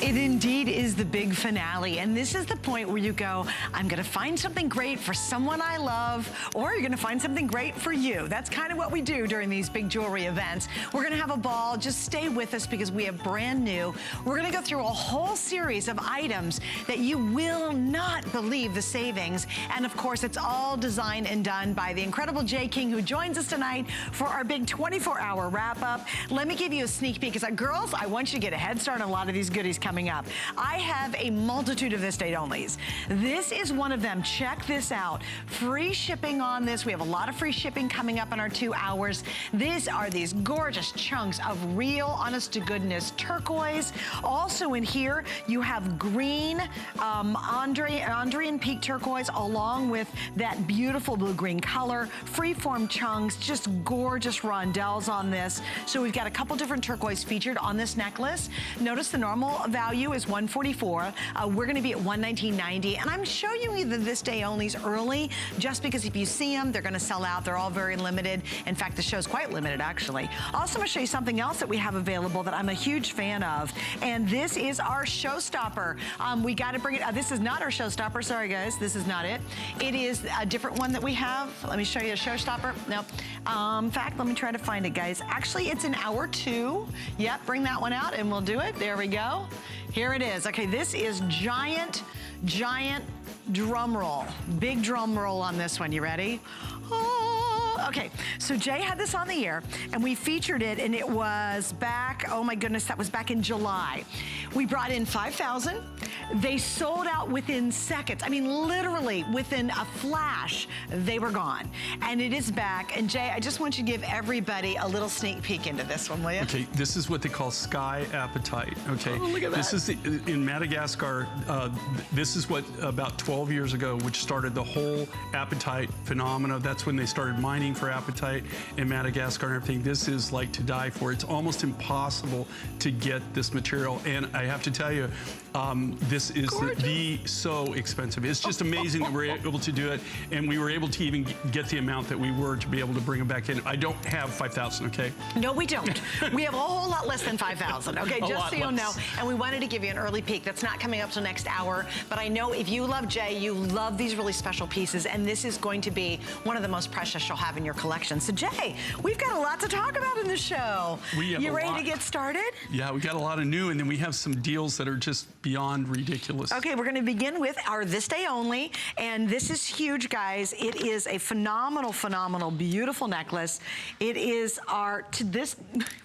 It indeed is the big finale, and this is the point where you go, I'm gonna find something great for someone I love, or you're gonna find something great for you. That's kind of what we do during these big jewelry events. We're gonna have a ball. Just stay with us because we have brand new. We're gonna go through a whole series of items that you will not believe the savings. And of course, it's all designed and done by the incredible Jay King, who joins us tonight for our big 24-hour wrap-up. Let me give you a sneak peek, because girls, I want you to get a head start on a lot of these goodies coming up. I have a multitude of this date onlys. This is one of them. Check this out. Free shipping on this. We have a lot of free shipping coming up in our 2 hours. These are these gorgeous chunks of real, honest to goodness turquoise. Also in here, you have green, Andrian Peak turquoise, along with that beautiful blue-green color. Freeform chunks, just gorgeous rondelles on this. So we've got a couple different turquoise featured on this necklace. Notice the normal value is $144. We're gonna be at $119.90, and I'm showing you the this day onlys early, just because if you see them, they're gonna sell out. They're all very limited. In fact, the show's quite limited, actually. Also, I'm gonna show you something else that we have available that I'm a huge fan of, and this is our showstopper. We gotta bring it, this is not our showstopper, sorry guys, this is not it. It is a different one that we have. Let me show you a showstopper. No, in fact, let me try to find it, guys. Actually, it's in hour 2. Yep, bring that one out and we'll do it. There we go. Here it is. Okay, this is giant drum roll. Big drum roll on this one. You ready? Oh, okay, so Jay had this on the air and we featured it, and it was back, oh my goodness, that was back in July. We brought in 5,000. They sold out within seconds. I mean, literally within a flash, they were gone. And it is back. And Jay, I just want you to give everybody a little sneak peek into this one, will you? Okay, this is what they call sky apatite, okay? Oh, look at that. This is, in Madagascar, this is what, about 12 years ago, which started the whole apatite phenomena. That's when they started mining for apatite in Madagascar and everything. This is like to die for. It's almost impossible to get this material. And I have to tell you, this is so expensive. It's just amazing that we're able to do it, and we were able to even get the amount that we were to be able to bring them back in. I don't have 5,000, okay? No, we don't. We have a whole lot less than 5,000, okay? Just so you know. And we wanted to give you an early peek. That's not coming up till next hour, but I know if you love Jay, you love these really special pieces, and this is going to be one of the most precious you'll have in your collection. So Jay, we've got a lot to talk about in this show. You ready to get started? Yeah, we got a lot of new, and then we have some deals that are just beyond ridiculous. Okay, we're gonna begin with our this day only, and this is huge, guys. It is a phenomenal, beautiful necklace. It is our,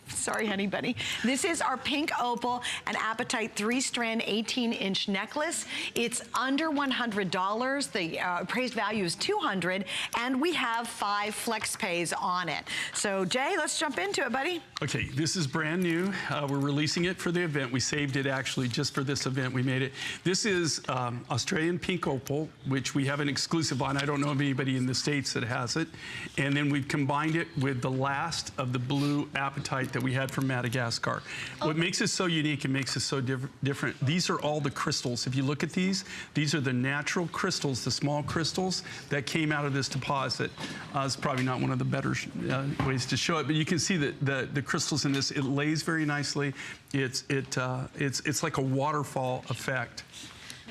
sorry, honey bunny. This is our pink opal and apatite 3-strand 18-inch necklace. It's under $100. The appraised value is $200, and we have 5 flex pays on it. So Jay, let's jump into it, buddy. Okay, this is brand new. We're releasing it for the event. We saved it actually just for this event. We made it. This is Australian pink opal, which we have an exclusive on. I don't know of anybody in the States that has it. And then we've combined it with the last of the blue apatite that we had from Madagascar. What makes it so unique and makes it so different, these are all the crystals. If you look at these are the natural crystals, the small crystals that came out of this deposit. It's probably not one of the better ways to show it, but you can see that the crystals in this, it lays very nicely. It's like a waterfall effect.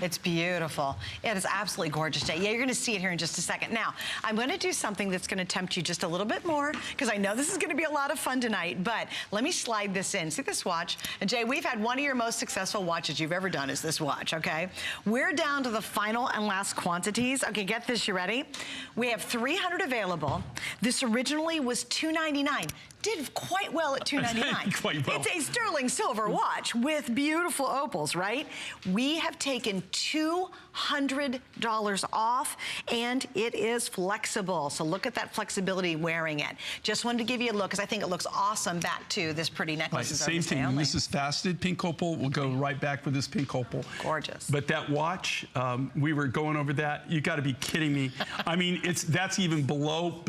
It's beautiful. It is absolutely gorgeous, Jay. Yeah, you're gonna see it here in just a second. Now, I'm gonna do something that's gonna tempt you just a little bit more, because I know this is gonna be a lot of fun tonight, but let me slide this in. See this watch? And Jay, we've had one of your most successful watches you've ever done is this watch, okay? We're down to the final and last quantities. Okay, get this, you ready? We have 300 available. This originally was $299. Did quite well at $299. Quite well. It's a sterling silver watch with beautiful opals, right? We have taken $200 off, and it is flexible. So look at that flexibility wearing it. Just wanted to give you a look, because I think it looks awesome back to this pretty necklace. Right, same thing. This is faceted pink opal. We'll go right back with this pink opal. Gorgeous. But that watch, we were going over that. You got to be kidding me. I mean, that's even below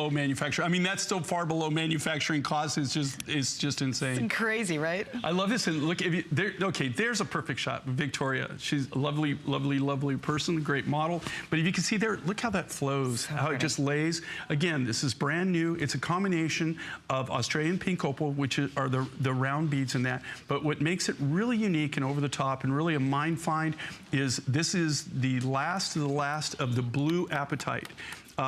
manufacturer. I mean, that's still far below manufacturer. manufacturing cost is just insane. It's crazy, right? I love this, and look, okay, there's a perfect shot. Victoria, she's a lovely, lovely, lovely person, great model. But if you can see there, look how that flows, how it just lays. Again, this is brand new. It's a combination of Australian pink opal, which are the round beads in that. But what makes it really unique and over the top and really a mind find is this is the last of the blue apatite.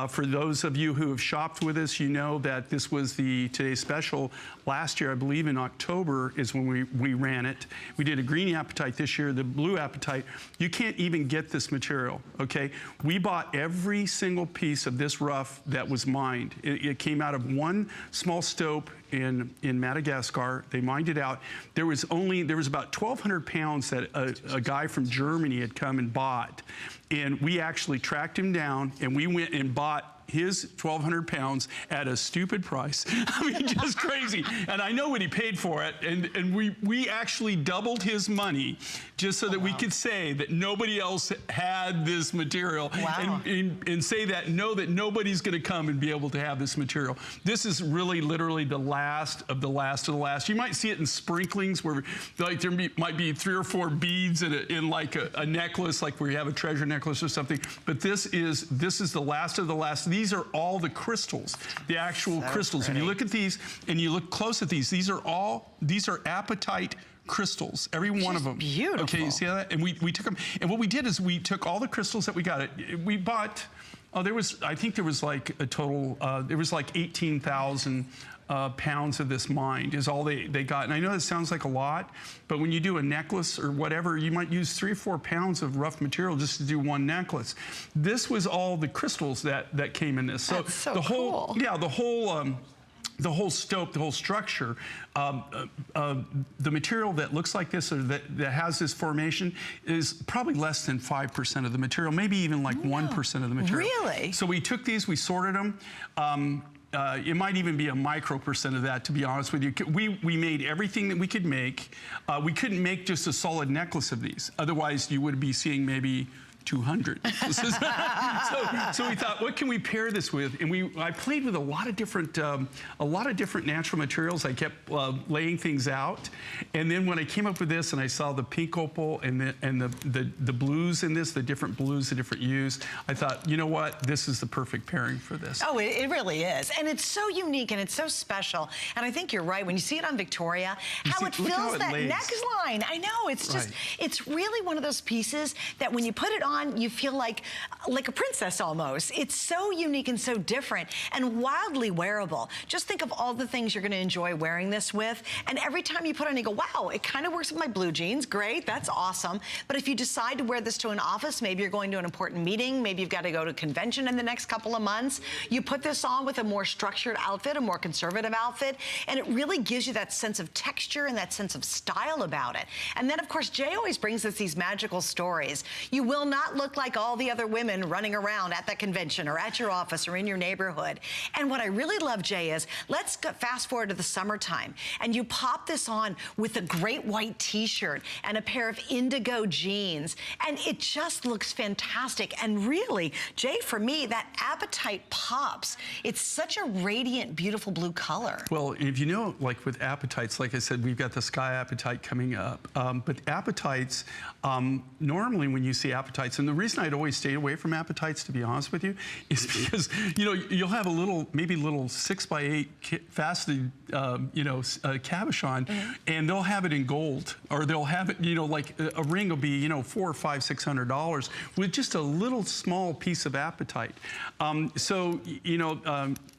For those of you who have shopped with us, you know that this was the Today Special. Last year, I believe in October, is when we ran it. We did a green apatite this year, the blue apatite. You can't even get this material, okay? We bought every single piece of this rough that was mined. It came out of one small stope in Madagascar. They mined it out. There was about 1,200 pounds that a guy from Germany had come and bought. And we actually tracked him down, and we went and bought his 1,200 pounds at a stupid price. I mean, just crazy. And I know what he paid for it. And we actually doubled his money just so that we could say that nobody else had this material. Wow. And say that, know that nobody's going to come and be able to have this material. This is really literally the last of the last of the last. You might see it in sprinklings where like there might be 3 or 4 beads in like a necklace, like where you have a treasure necklace or something. But this is the last of the last. These are all the crystals, the actual crystals. If you look at these and you look close at these are apatite crystals, every one of them. Beautiful. Okay, you see that? And we took them, and what we did is we took all the crystals that we got. We bought, I think there was like a total, there was like 18,000 pounds of this mined is all they got. And I know that sounds like a lot, but when you do a necklace or whatever, you might use 3 or 4 pounds of rough material just to do one necklace. This was all the crystals that came in this. So, that's so the whole, cool. yeah, the whole stope, the whole structure, the material that looks like this or that has this formation is probably less than 5% of the material, maybe even like 1% of the material. Really? So we took these, we sorted them. It might even be a micro percent of that, to be honest with you. We made everything that we could make. We couldn't make just a solid necklace of these. Otherwise, you would be seeing maybe 200. So we thought, what can we pair this with? And I played with a lot of different natural materials. I kept laying things out, and then when I came up with this, and I saw the pink opal and the blues in this, the different blues, the different hues, I thought, you know what? This is the perfect pairing for this. Oh, it really is, and it's so unique and it's so special. And I think you're right when you see it on Victoria, how it fills that neckline. I know it's just, it's really one of those pieces that when you put it on, you feel like a princess almost. It's so unique and so different and wildly wearable. Just think of all the things you're going to enjoy wearing this with, and every time you put it on, you go, wow, it kind of works with my blue jeans. Great, that's awesome. But if you decide to wear this to an office, maybe you're going to an important meeting, maybe you've got to go to a convention in the next couple of months, you put this on with a more structured outfit, a more conservative outfit, and it really gives you that sense of texture and that sense of style about it. And then, of course, Jay always brings us these magical stories. You will not look like all the other women running around at that convention or at your office or in your neighborhood. And what I really love, Jay, is let's fast forward to the summertime, and you pop this on with a great white t-shirt and a pair of indigo jeans, and it just looks fantastic. And really, Jay, for me, that apatite pops. It's such a radiant, beautiful blue color. Well, if you know, like with apatites, like I said, we've got the sky apatite coming up. But apatites, normally when you see apatites, and the reason I'd always stayed away from apatites, to be honest with you, is because, you know, you'll have a little, maybe little 6x8 faceted, cabochon, and they'll have it in gold, or they'll have it, you know, like a ring will be, you know, $400, $500, $600 with just a little small piece of apatite.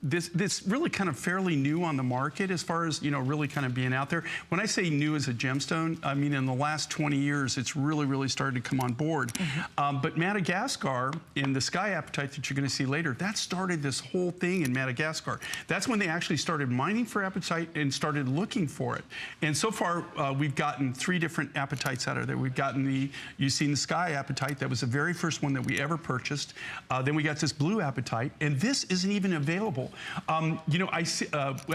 This really kind of fairly new on the market as far as, you know, really kind of being out there. When I say new as a gemstone, I mean in the last 20 years, it's really started to come on board. But Madagascar, in the sky apatite that you're going to see later, that started this whole thing in Madagascar. That's when they actually started mining for apatite and started looking for it. And so far, we've gotten 3 different apatites out of there. We've gotten you've seen the sky apatite. That was the very first one that we ever purchased. Then we got this blue apatite, and this isn't even available. You know, I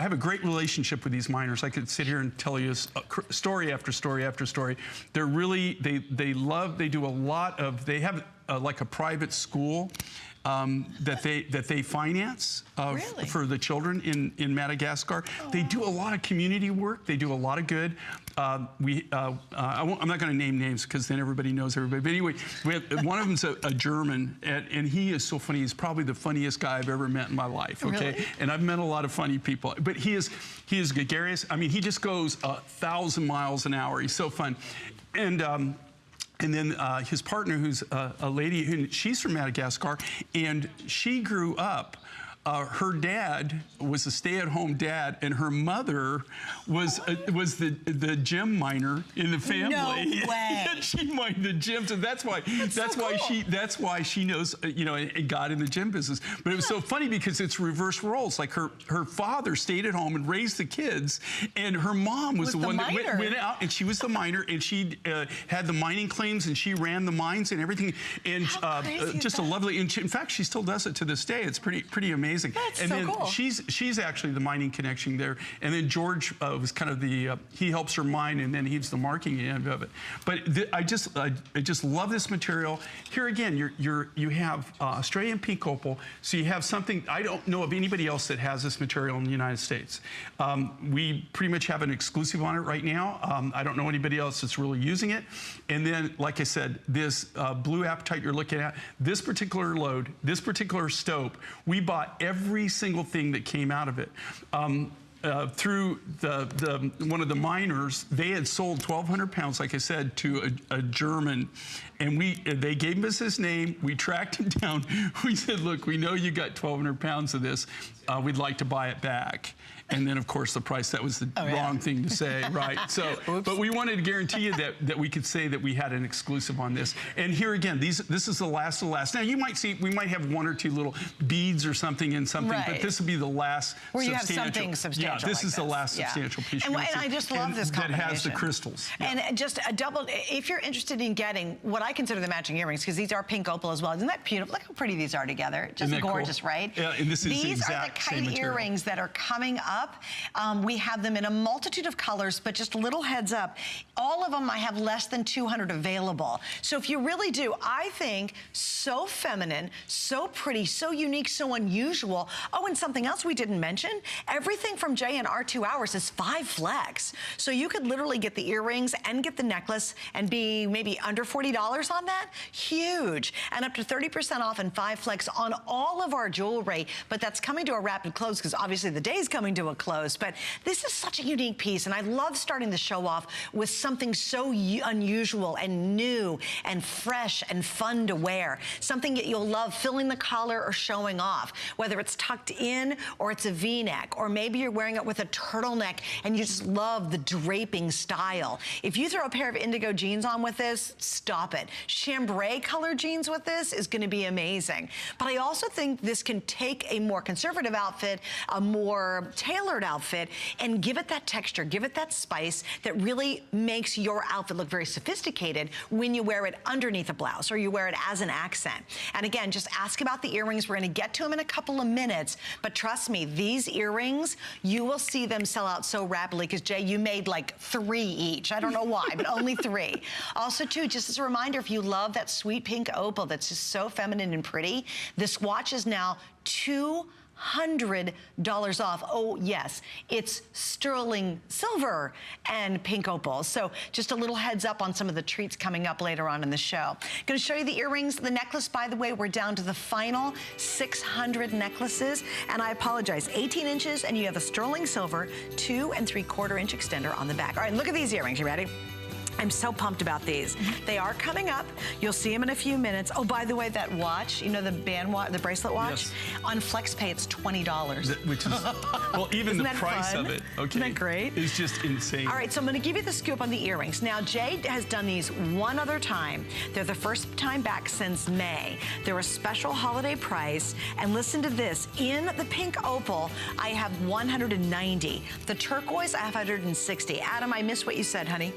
have a great relationship with these miners. I could sit here and tell you story after story after story. They're really, they do a lot of, they have like a private school, that they finance Really? for the children in Madagascar. They do a lot of community work. They do a lot of good. I'm not going to name names because then everybody knows everybody. But anyway, one of them's a German, and he is so funny. He's probably the funniest guy I've ever met in my life. Okay, Really? and I've met a lot of funny people, but he is gregarious. I mean, he just goes 1,000 miles an hour. He's so fun, and then his partner, who's a lady, she's from Madagascar, and she grew up. Her dad was a stay-at-home dad, and her mother was the gem miner in the family. No way. And she mined the gems, and that's why she knows, you know, and got in the gem business. But it was so funny because it's reverse roles. Like her father stayed at home and raised the kids, and her mom was the one that went out, and she was the miner, and she had the mining claims, and she ran the mines and everything, and just a lovely. And in fact, she still does it to this day. It's pretty amazing. That's and so then cool. she's actually the mining connection there. And then George was kind of the he helps her mine, and then he's the marketing end of it. But I just love this material. Here again, you have Australian pink opal. So you have something. I don't know of anybody else that has this material in the United States. We pretty much have an exclusive on it right now. I don't know anybody else that's really using it. And then, like I said, this blue apatite you're looking at, this particular load, this particular stope, we bought every single thing that came out of it. Through one of the miners, they had sold 1,200 pounds, like I said, to a German, and they gave us his name. We tracked him down. We said, look, we know you got 1,200 pounds of this. We'd like to buy it back. And then, of course, the price, that was the wrong thing to say, right? So, but we wanted to guarantee you that we could say that we had an exclusive on this. And here again, this is the last of the last. Now, you might see, we might have one or two little beads or something in something, but this would be the last where you have something substantial. Yeah, this is the last substantial piece. And I just love this combination. That has the crystals. And just a double, if you're interested in getting what I consider the matching earrings, because these are pink opal as well. Isn't that beautiful? Look how pretty these are together. Just gorgeous, cool? Right? Yeah, and this is these the exact are the Kite earrings that are coming up. We have them in a multitude of colors, but just a little heads up, all of them I have less than 200 available. So if you really do, I think so feminine, so pretty, so unique, so unusual. Oh, and something else we didn't mention, everything from Jay and our 2 hours is 5 flex. So you could literally get the earrings and get the necklace and be maybe under $40 on that. Huge. And up to 30% off and 5 flex on all of our jewelry, but that's coming to a rapid close because obviously the day's coming to a close. But this is such a unique piece, and I love starting the show off with something so unusual and new and fresh and fun to wear. Something that you'll love filling the collar or showing off, whether it's tucked in or it's a V-neck, or maybe you're wearing it with a turtleneck and you just love the draping style. If you throw a pair of indigo jeans on with this, stop it. Chambray color jeans with this is going to be amazing. But I also think this can take a more conservative outfit, a more tailored outfit, and give it that texture, give it that spice that really makes your outfit look very sophisticated when you wear it underneath a blouse or you wear it as an accent. And again, just ask about the earrings. We're going to get to them in a couple of minutes, but trust me, these earrings, you will see them sell out so rapidly because, Jay, you made like 3 each. I don't know why, but only 3. Also, too, just as a reminder, if you love that sweet pink opal that's just so feminine and pretty, this watch is now $200 off. Oh, yes, it's sterling silver and pink opal. So just a little heads up on some of the treats coming up later on in the show. Going to show you the earrings. The necklace, by the way, we're down to the final 600 necklaces. And I apologize, 18 inches, and you have a sterling silver 2 3/4 inch extender on the back. All right, look at these earrings. You ready? I'm so pumped about these. They are coming up. You'll see them in a few minutes. Oh, by the way, that watch, you know, the band watch, the bracelet watch, on FlexPay, it's $20. Which is, well, even the price fun? of it, okay, Isn't that great? Is just insane. All right, so I'm going to give you the scoop on the earrings. Now, Jade has done these one other time. They're the first time back since May. They're a special holiday price. And listen to this. In the pink opal, I have 190. The turquoise, I have 160. Adam, I missed what you said, honey.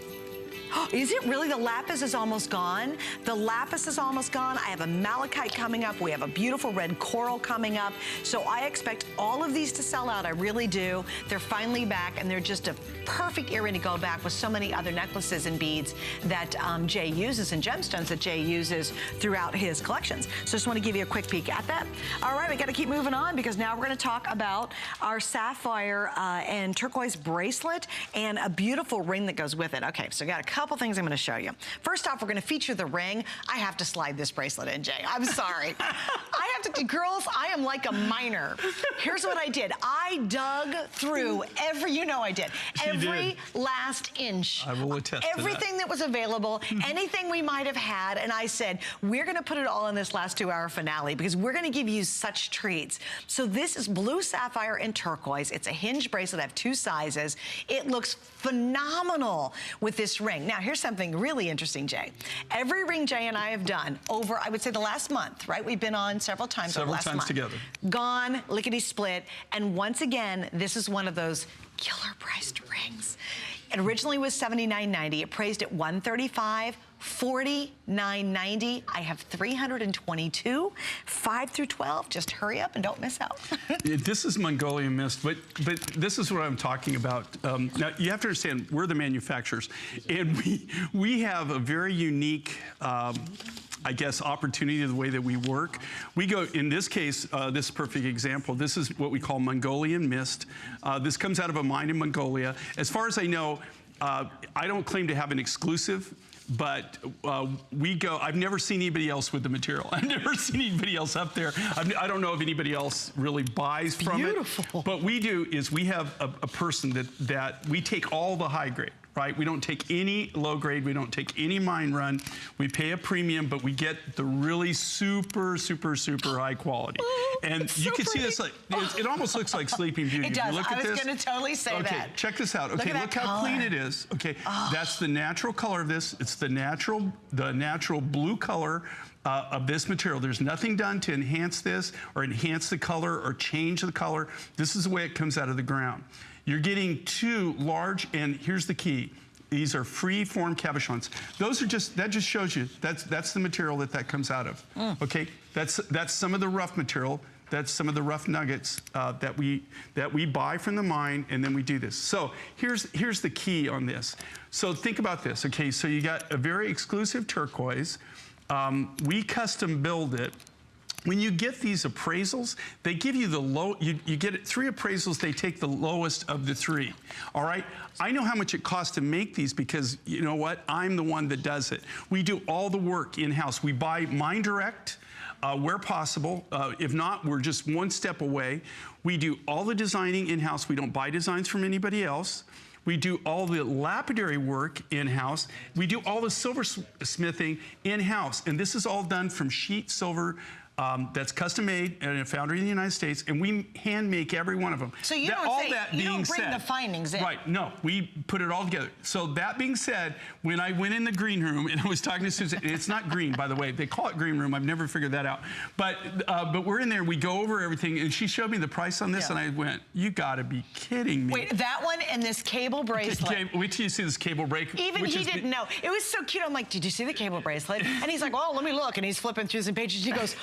Is it really? The lapis is almost gone. The lapis is almost gone. I have a malachite coming up. We have a beautiful red coral coming up. So I expect all of these to sell out. I really do. They're finally back, and they're just a perfect earring to go back with so many other necklaces and beads that Jay uses, and gemstones that Jay uses throughout his collections. So just want to give you a quick peek at that. All right, we got to keep moving on because now we're going to talk about our sapphire and turquoise bracelet and a beautiful ring that goes with it. Okay, so I got a couple things I'm going to show you. First off, we're going to feature the ring. I have to slide this bracelet in, Jay. I'm sorry. I have to, girls, I am like a miner. Here's what I did. I dug through every, you know I did, every last inch. I will attest everything that was available, anything we might have had, and I said, we're going to put it all in this last 2-hour finale because we're going to give you such treats. So this is blue sapphire and turquoise. It's a hinge bracelet. I have 2 sizes. It looks phenomenal with this ring. Now, here's something really interesting, Jay. Every ring Jay and I have done over, I would say, the last month, right? We've been on several times over the last month. Together. Gone, lickety-split, and once again, this is one of those killer-priced rings. It originally was $79.90. It praised at $135, $49.90. I have 322, 5 through 12. Just hurry up and don't miss out. This is Mongolian mist, but this is what I'm talking about. Now, you have to understand, we're the manufacturers, and we have a very unique I guess, opportunity to the way that we work. We go, in this case, this perfect example, this is what we call Mongolian mist. This comes out of a mine in Mongolia. As far as I know, I don't claim to have an exclusive, but we go, I've never seen anybody else with the material. I've never seen anybody else up there. I don't know if anybody else really buys from Beautiful. it. But we do is we have a person that we take all the high grade. Right, we don't take any low grade, we don't take any mine run. We pay a premium, but we get the really super, super, super high quality. And you can see this, like, it almost looks like Sleeping Beauty. It does. Look at I was going to totally say that. Okay, check this out. Okay, look how clean it is. Okay, that's the natural color of this. It's the natural blue color of this material. There's nothing done to enhance this or enhance the color or change the color. This is the way it comes out of the ground. You're getting 2 large, and here's the key. These are free-form cabochons. Those are just, that just shows you, that's the material that comes out of. Okay, that's some of the rough material. That's some of the rough nuggets that we buy from the mine, and then we do this. So here's the key on this. So think about this. Okay, so you got a very exclusive turquoise. We custom build it. When you get these appraisals, they give you the low, you get 3 appraisals, they take the lowest of the 3, all right? I know how much it costs to make these because, you know what, I'm the one that does it. We do all the work in-house. We buy mine direct where possible. If not, we're just one step away. We do all the designing in-house. We don't buy designs from anybody else. We do all the lapidary work in-house. We do all the silversmithing in-house. And this is all done from sheet silver that's custom made at a foundry in the United States, and we hand make every one of them. So you don't bring the findings in. Right, no, we put it all together. So that being said, when I went in the green room and I was talking to Susan, it's not green, by the way, they call it green room, I've never figured that out. But we're in there, we go over everything, and she showed me the price on this, and I went, you gotta be kidding me. Wait, that one and this cable bracelet. Wait till you see this cable break. Even he didn't know. It was so cute. I'm like, did you see the cable bracelet? And he's like, well, let me look. And he's flipping through some pages. He goes,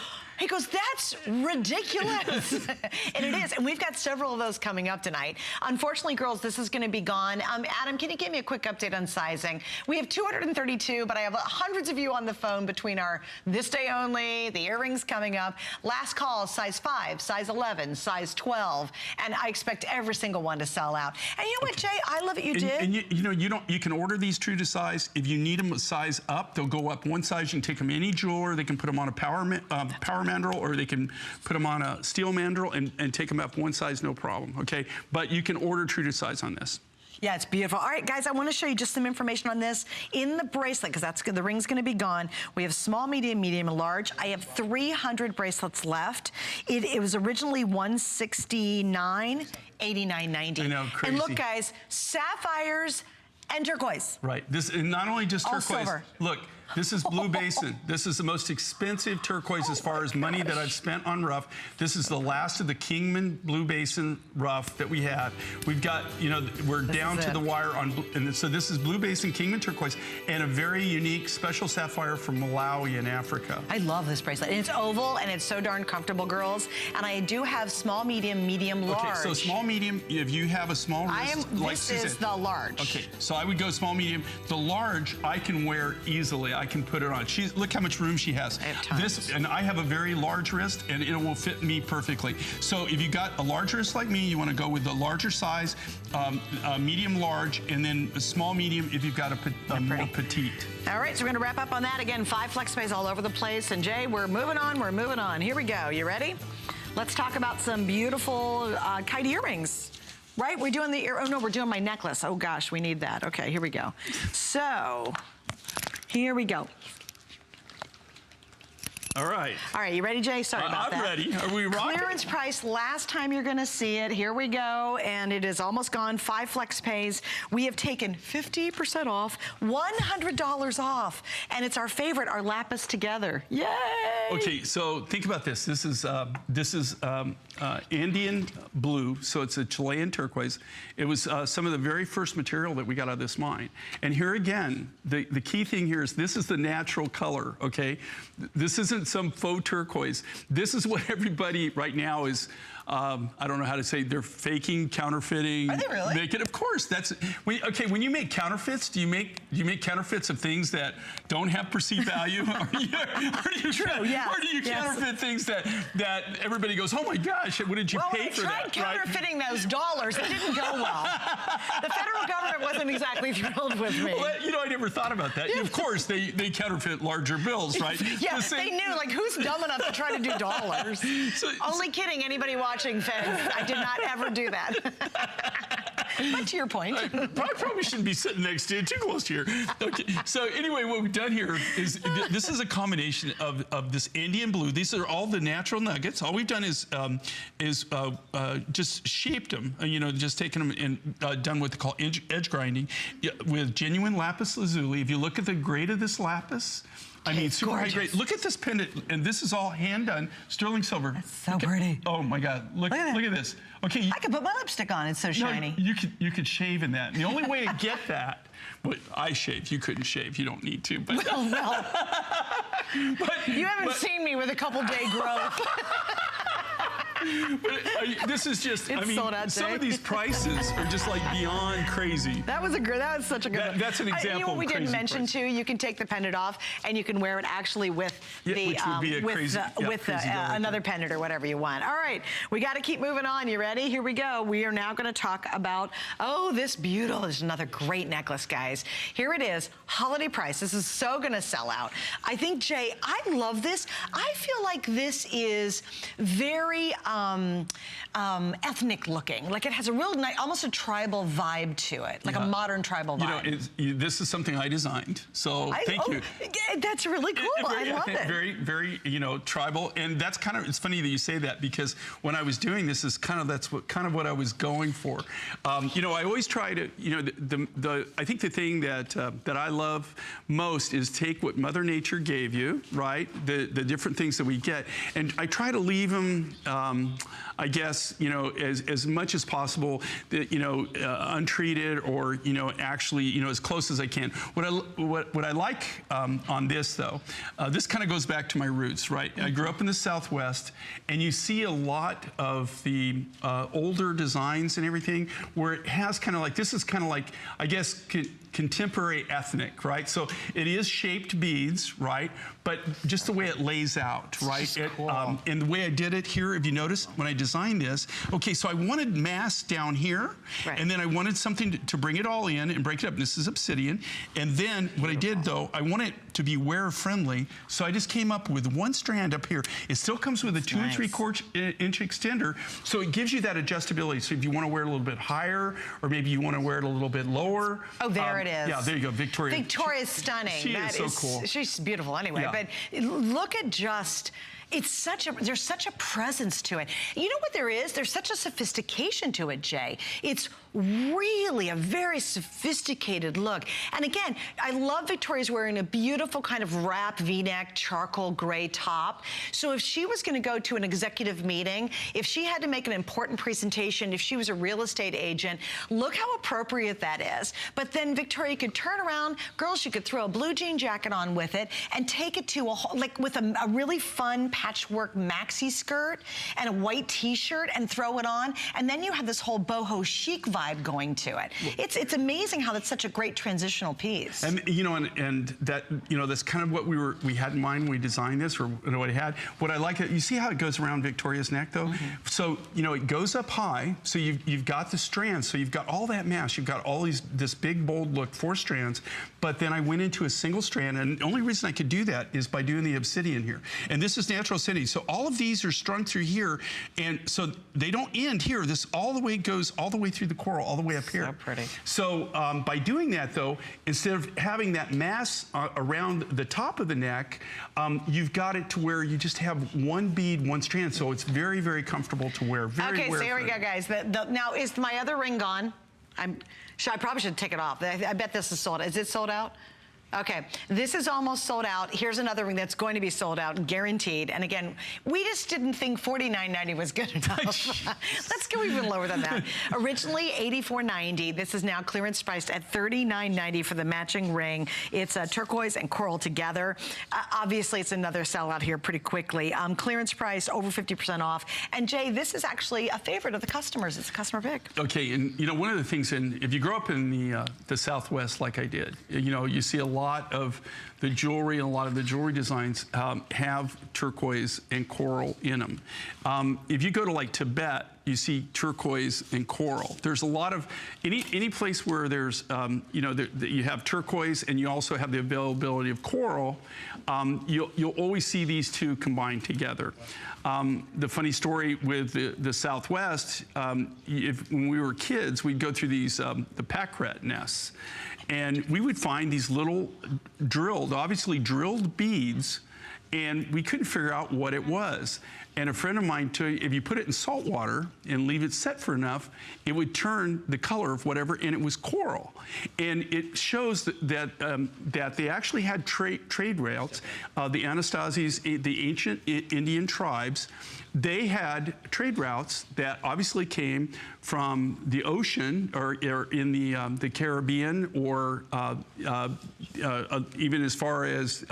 that's ridiculous. And it is. And we've got several of those coming up tonight. Unfortunately, girls, this is going to be gone. Adam, can you give me a quick update on sizing? We have 232, but I have hundreds of you on the phone between our this day only, the earrings coming up. Last call, size 5, size 11, size 12. And I expect every single one to sell out. And you know what, Jay? I love what you did. And you can order these true to size. If you need them a size up, they'll go up one size. You can take them any jeweler. They can put them on a power mandrel, or they can put them on a steel mandrel and take them up one size, no problem, okay? But you can order true to size on this. Yeah, it's beautiful. All right, guys, I want to show you just some information on this. In the bracelet, because the ring's going to be gone, we have small, medium, medium, and large. I have 300 bracelets left. It was originally $169, $89.90. I know, crazy. And look, guys, sapphires and turquoise. Right. This, and not only just turquoise. Silver. Look, This is Blue Basin. This is the most expensive turquoise as far as money that I've spent on rough. This is the last of the Kingman Blue Basin rough that we had. We've got, you know, we're down to the wire on, and so this is Blue Basin Kingman turquoise and a very unique special sapphire from Malawi in Africa. I love this bracelet. And it's oval and it's so darn comfortable, girls. And I do have small, medium, medium, large. Okay, so small, medium, if you have a small wrist, like Suzanne. This is the large. Okay, so I would go small, medium. The large, I can wear easily. I can put it on. Look how much room she has. I have tons. This, and I have a very large wrist, and it will fit me perfectly. So if you got a large wrist like me, you want to go with the larger size, medium, large, and then a small, medium if you've got a more petite. All right, so we're going to wrap up on that. Again, 5 flex pays all over the place. And Jay, we're moving on. We're moving on. Here we go. You ready? Let's talk about some beautiful kite earrings. Right? We're doing the ear. Oh, no, we're doing my necklace. Oh, gosh, we need that. Okay, here we go. So, here we go. All right. All right, you ready, Jay? Sorry about that. I'm ready. Are we rocking? Clearance price, last time you're gonna see it. Here we go, and it is almost gone. 5 flex pays. We have taken 50% off, $100 off, and it's our favorite, our Lapis Together. Yay! Okay, so think about this. This is Andean blue, so it's a Chilean turquoise. It was some of the very first material that we got out of this mine. And here again, the key thing here is this is the natural color, okay? This isn't some faux turquoise. This is what everybody right now is, I don't know how to say, they're faking, counterfeiting. Are they really? Making, of course, that's, okay, when you make counterfeits, do you make counterfeits of things that don't have perceived value? Or do you counterfeit things that everybody goes, oh my gosh, what did you pay for that? Well, I tried counterfeiting those dollars. It didn't go well. The federal government wasn't exactly thrilled with me. Well, you know, I never thought about that. Of course, they counterfeit larger bills, right? Yeah, they knew, like, who's dumb enough to try to do dollars? Only kidding, anybody watching, fans. I did not ever do that. But to your point. I probably shouldn't be sitting next to you, too close to here. Okay, so anyway, what we've done here is, this is a combination of this Indian blue. These are all the natural nuggets. All we've done is just shaped them, you know, just taken them and done what they call edge grinding with genuine lapis lazuli. If you look at the grade of this lapis, I mean, super high grade. Look at this pendant, and this is all hand done, sterling silver. That's so pretty. Oh my God! Look at this. Okay, I could put my lipstick on. It's so shiny. You could shave in that. And the only way to get that, well, I shave. You couldn't shave. You don't need to. But well, no. You haven't seen me with a couple day growth. But this is just, I mean, sold out some today. of these prices are just like beyond crazy. That was such a good one. That's an example you know what we of didn't crazy mention price. too, you can take the pendant off and you can wear it actually with another pendant or whatever you want. All right, we got to keep moving on. You ready? Here we go. We are now going to talk about, this beautiful, there's another great necklace, guys. Here it is, holiday price. This is so going to sell out. I think, Jay, I love this. I feel like this is very ethnic looking. Like it has a real nice, almost a tribal vibe to it, like a modern tribal vibe. You know, this is something I designed, so thank you. That's really cool. I love it. Very, very, you know, tribal, and that's kind of, it's funny that you say that because when I was doing this, that's what I was going for. You know, I always try to, you know, I think the thing that I love most is take what Mother Nature gave you, right? The different things that we get, and I try to leave them. I guess, you know, as much as possible, you know, untreated or, you know, actually, you know, as close as I can. What I like on this, though, this kind of goes back to my roots, right? I grew up in the Southwest, and you see a lot of the older designs and everything where it has kind of like, this is kind of like, I guess, contemporary ethnic, right? So it is shaped beads, right? But just the way it lays out, right? Cool. And the way I did it here, if you notice, when I designed this, okay, so I wanted mass down here, and then I wanted something to bring it all in and break it up. This is Obsidian. And then what I did, though, I want it to be wearer-friendly, so I just came up with one strand up here. It still comes with a 2 3/4 inch extender, so it gives you that adjustability. So if you want to wear it a little bit higher, or maybe you want to wear it a little bit lower. Oh, there it is. Yeah, there you go, Victoria. Victoria's stunning. She is so cool. She's beautiful anyway, but look at just, there's such a presence to it. You know what there is? There's such a sophistication to it, Jay. It's really a very sophisticated look. And again, I love Victoria's wearing a beautiful kind of wrap V-neck charcoal gray top. So if she was gonna go to an executive meeting, if she had to make an important presentation, if she was a real estate agent, look how appropriate that is. But then Victoria could turn around, girls, she could throw a blue jean jacket on with it and take it to with a really fun patchwork maxi skirt and a white t-shirt and throw it on. And then you have this whole boho chic vibe going to it. It's amazing how that's such a great transitional piece. And you know, and that, you know, that's kind of what we had in mind when we designed this, or what I had. What I like, you see how it goes around Victoria's neck though? So, you know, it goes up high, so you've got the strands, so you've got all that mass, you've got all this big bold look, 4 strands, but then I went into a single strand, and the only reason I could do that is by doing the obsidian here. And this is natural obsidian, so all of these are strung through here, and so they don't end here. This all the way goes all the way through the coral, all the way up here. So pretty. So by doing that though, instead of having that mass around the top of the neck, you've got it to where you just have one bead, one strand, so it's very, very comfortable to wear. Very okay, so here we go, guys. Now, is my other ring gone? I probably should take it off. I bet this is sold out. Is it sold out? Okay, this is almost sold out. Here's another ring that's going to be sold out, guaranteed. And again, we just didn't think $49.90 was good enough. Let's go even lower than that. Originally $84.90. This is now clearance priced at $39.90 for the matching ring. It's turquoise and coral together. Obviously, it's another sellout here pretty quickly. Clearance price over 50% off. And Jay, this is actually a favorite of the customers. It's a customer pick. Okay, and you know, one of the things, and if you grow up in the Southwest like I did, you know, you see a lot of the jewelry and a lot of the jewelry designs have turquoise and coral in them. If you go to like Tibet, you see turquoise and coral. There's a lot of, any place where there's, you know, you have turquoise and you also have the availability of coral, you'll always see these two combined together. The funny story with the Southwest, when we were kids, we'd go through these, the pack-rat nests, and we would find these little obviously drilled beads, and we couldn't figure out what it was. And a friend of mine, if you put it in salt water and leave it set for enough, it would turn the color of whatever, and it was coral. And it shows that they actually had trade routes. The Anastasi's, the ancient Indian tribes, they had trade routes that obviously came from the ocean, or in the Caribbean, or even as far as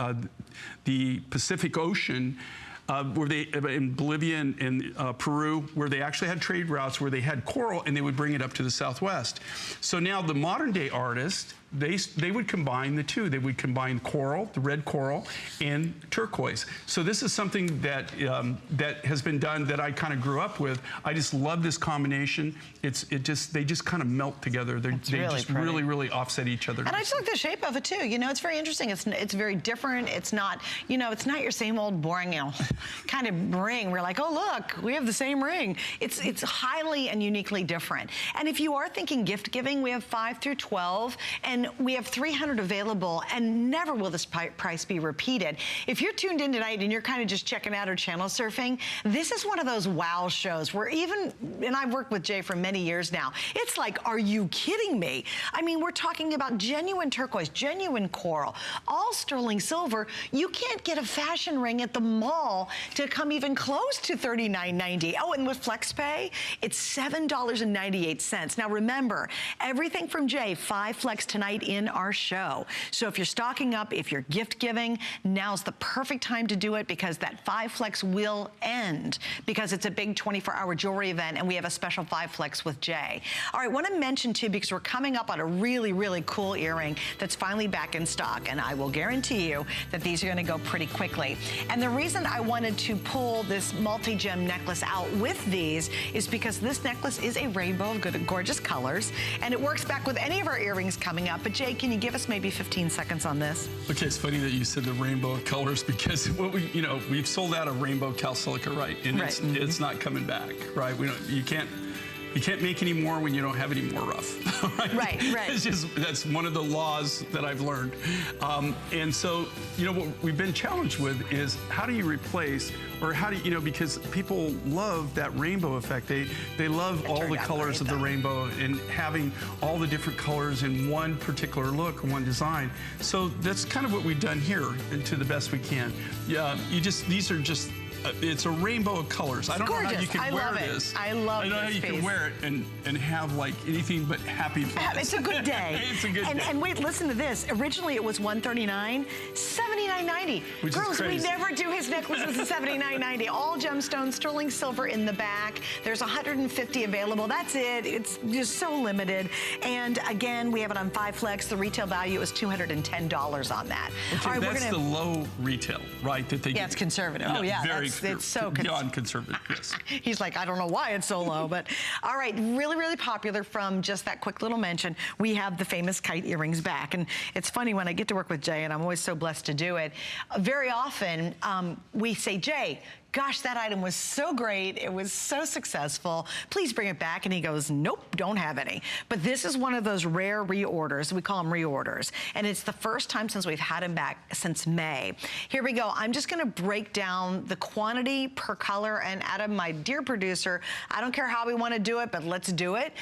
the Pacific Ocean, where they, in Bolivia and Peru, where they actually had trade routes where they had coral and they would bring it up to the Southwest. So now the modern day artist, they would combine the two. They would combine coral, the red coral, and turquoise. So this is something that that has been done that I kind of grew up with. I just love this combination. They just kind of melt together. They just really offset each other. And I just like the shape of it too. You know, it's very interesting. It's very different. It's not, you know, it's not your same old boring, you know, kind of ring. We're like, oh look, we have the same ring. It's highly and uniquely different. And if you are thinking gift giving, we have 5 through 12, and we have 300 available, and never will this price be repeated. If you're tuned in tonight and you're kind of just checking out or channel surfing, this is one of those wow shows where even, and I've worked with Jay for many years now, it's like, are you kidding me? I mean, we're talking about genuine turquoise, genuine coral, all sterling silver. You can't get a fashion ring at the mall to come even close to $39.90. Oh, and with FlexPay, it's $7.98. Now remember, everything from Jay, 5 flex tonight in our show. So if you're stocking up, if you're gift giving, now's the perfect time to do it, because that 5 flex will end, because it's a big 24-hour jewelry event, and we have a special 5 flex with Jay. All right, I want to mention too, because we're coming up on a really cool earring that's finally back in stock, and I will guarantee you that these are going to go pretty quickly. And the reason I wanted to pull this multi-gem necklace out with these is because this necklace is a rainbow of good, gorgeous colors, and it works back with any of our earrings coming up. But Jay, can you give us maybe 15 seconds on this? Okay, it's funny that you said the rainbow of colors, because what we've sold out of rainbow cal silica, right? And it's not coming back, right? You can't You can't make any more when you don't have any more rough. Right, right. It's just, that's one of the laws that I've learned. And so, you know, what we've been challenged with is how do you replace, or how do you, because people love that rainbow effect. They love all the colors of the rainbow and having all the different colors in one particular look or one design. So that's kind of what we've done here to the best we can. Yeah, these are just, it's a rainbow of colors. I don't know how you can wear this. I love it. I don't know how you can wear it and have like anything but happy fun. It's a good day. It's a good day. And wait, listen to this. Originally it was $139, $79.90. Which Girls, is crazy. we never do his necklaces at $79.90. All gemstones, sterling silver in the back. There's 150 available. That's it. It's just so limited. And again, we have it on 5 flex. The retail value is $210 on that. Okay, all right, that's the low retail, right? That they it's conservative. Yeah, oh yeah, very it's so beyond conservative. Yes. He's like, I don't know why it's so low, but all right, really, really popular from just that quick little mention. We have the famous Kite earrings back, and it's funny when I get to work with Jay, and I'm always so blessed to do it. Very often we say, Jay, gosh, that item was so great. It was so successful. Please bring it back. And he goes, nope, don't have any. But this is one of those rare reorders. We call them reorders. And it's the first time since we've had him back since May. Here we go. I'm just going to break down the quantity per color. And Adam, my dear producer, I don't care how we want to do it, but let's do it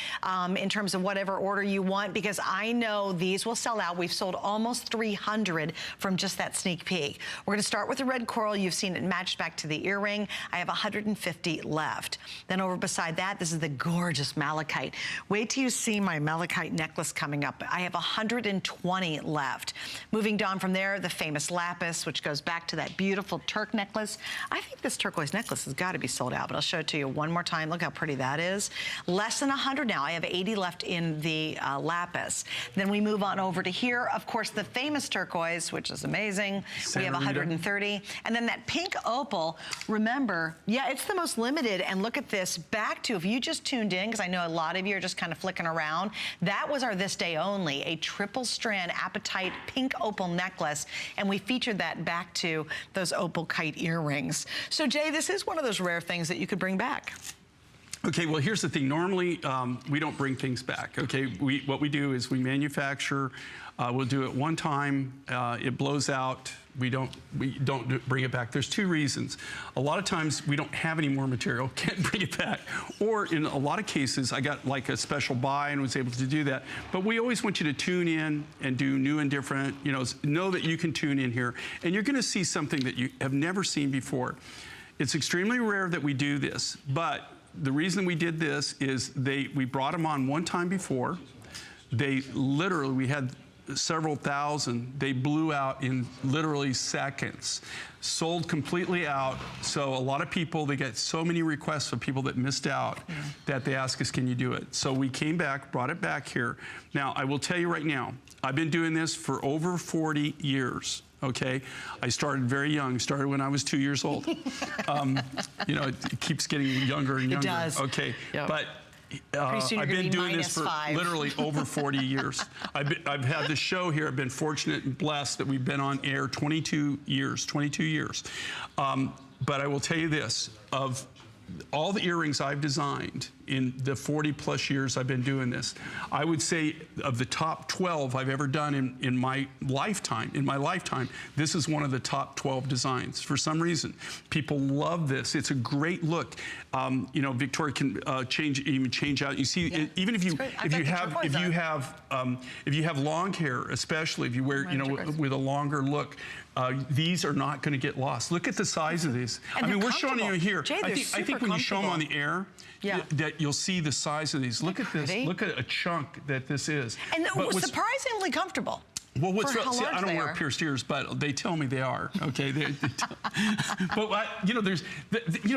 in terms of whatever order you want, because I know these will sell out. We've sold almost 300 from just that sneak peek. We're going to start with the red coral. You've seen it matched back to the earring. I have 150 left. Then over beside that, this is the gorgeous malachite. Wait till you see my malachite necklace coming up. I have 120 left. Moving down from there, the famous lapis, which goes back to that beautiful Turk necklace. I think this turquoise necklace has got to be sold out, but I'll show it to you one more time. Look how pretty that is. Less than 100 now. I have 80 left in the lapis. Then we move on over to here. Of course, the famous turquoise, which is amazing. We have 130. And then that pink opal, remember, yeah, it's the most limited. And look at this, back to, if you just tuned in, because I know a lot of you are just kind of flicking around, that was our this day only, a triple strand apatite pink opal necklace. And we featured that back to those opal kite earrings. So Jay, this is one of those rare things that you could bring back. Okay, well, here's the thing. Normally, we don't bring things back, okay? What we do is we manufacture, we'll do it one time, it blows out, we don't bring it back. There's two reasons. A lot of times we don't have any more material, can't bring it back. Or in a lot of cases, I got like a special buy and was able to do that. But we always want you to tune in and do new and different, know that you can tune in here. And you're gonna see something that you have never seen before. It's extremely rare that we do this, but the reason we did this is we brought them on one time before. They literally, we had several thousand. They blew out in literally seconds. Sold completely out. So a lot of people, they get so many requests of people that missed out that they ask us, can you do it? So we came back, brought it back here. Now, I will tell you right now, I've been doing this for over 40 years. Okay, I started very young. Started when I was 2 years old. It keeps getting younger and younger. It does. Okay, yep. But I've been doing this for literally over 40 years. I've had the show here. I've been fortunate and blessed that we've been on air 22 years. But I will tell you this, of all the earrings I've designed in the 40 plus years I've been doing this, I would say of the top 12 I've ever done in my lifetime, this is one of the top 12 designs. For some reason, people love this. It's a great look. Victoria can change out. You see, even if you have long hair, especially if you wear, with a longer look, these are not going to get lost. Look at the size of these. And I mean, we're showing you here. Jay, I think when you show them on the air, that you'll see the size of these. Look at this. Look at a chunk that this is. And surprisingly comfortable. Well, I don't wear pierced ears, but they tell me they are. Okay, but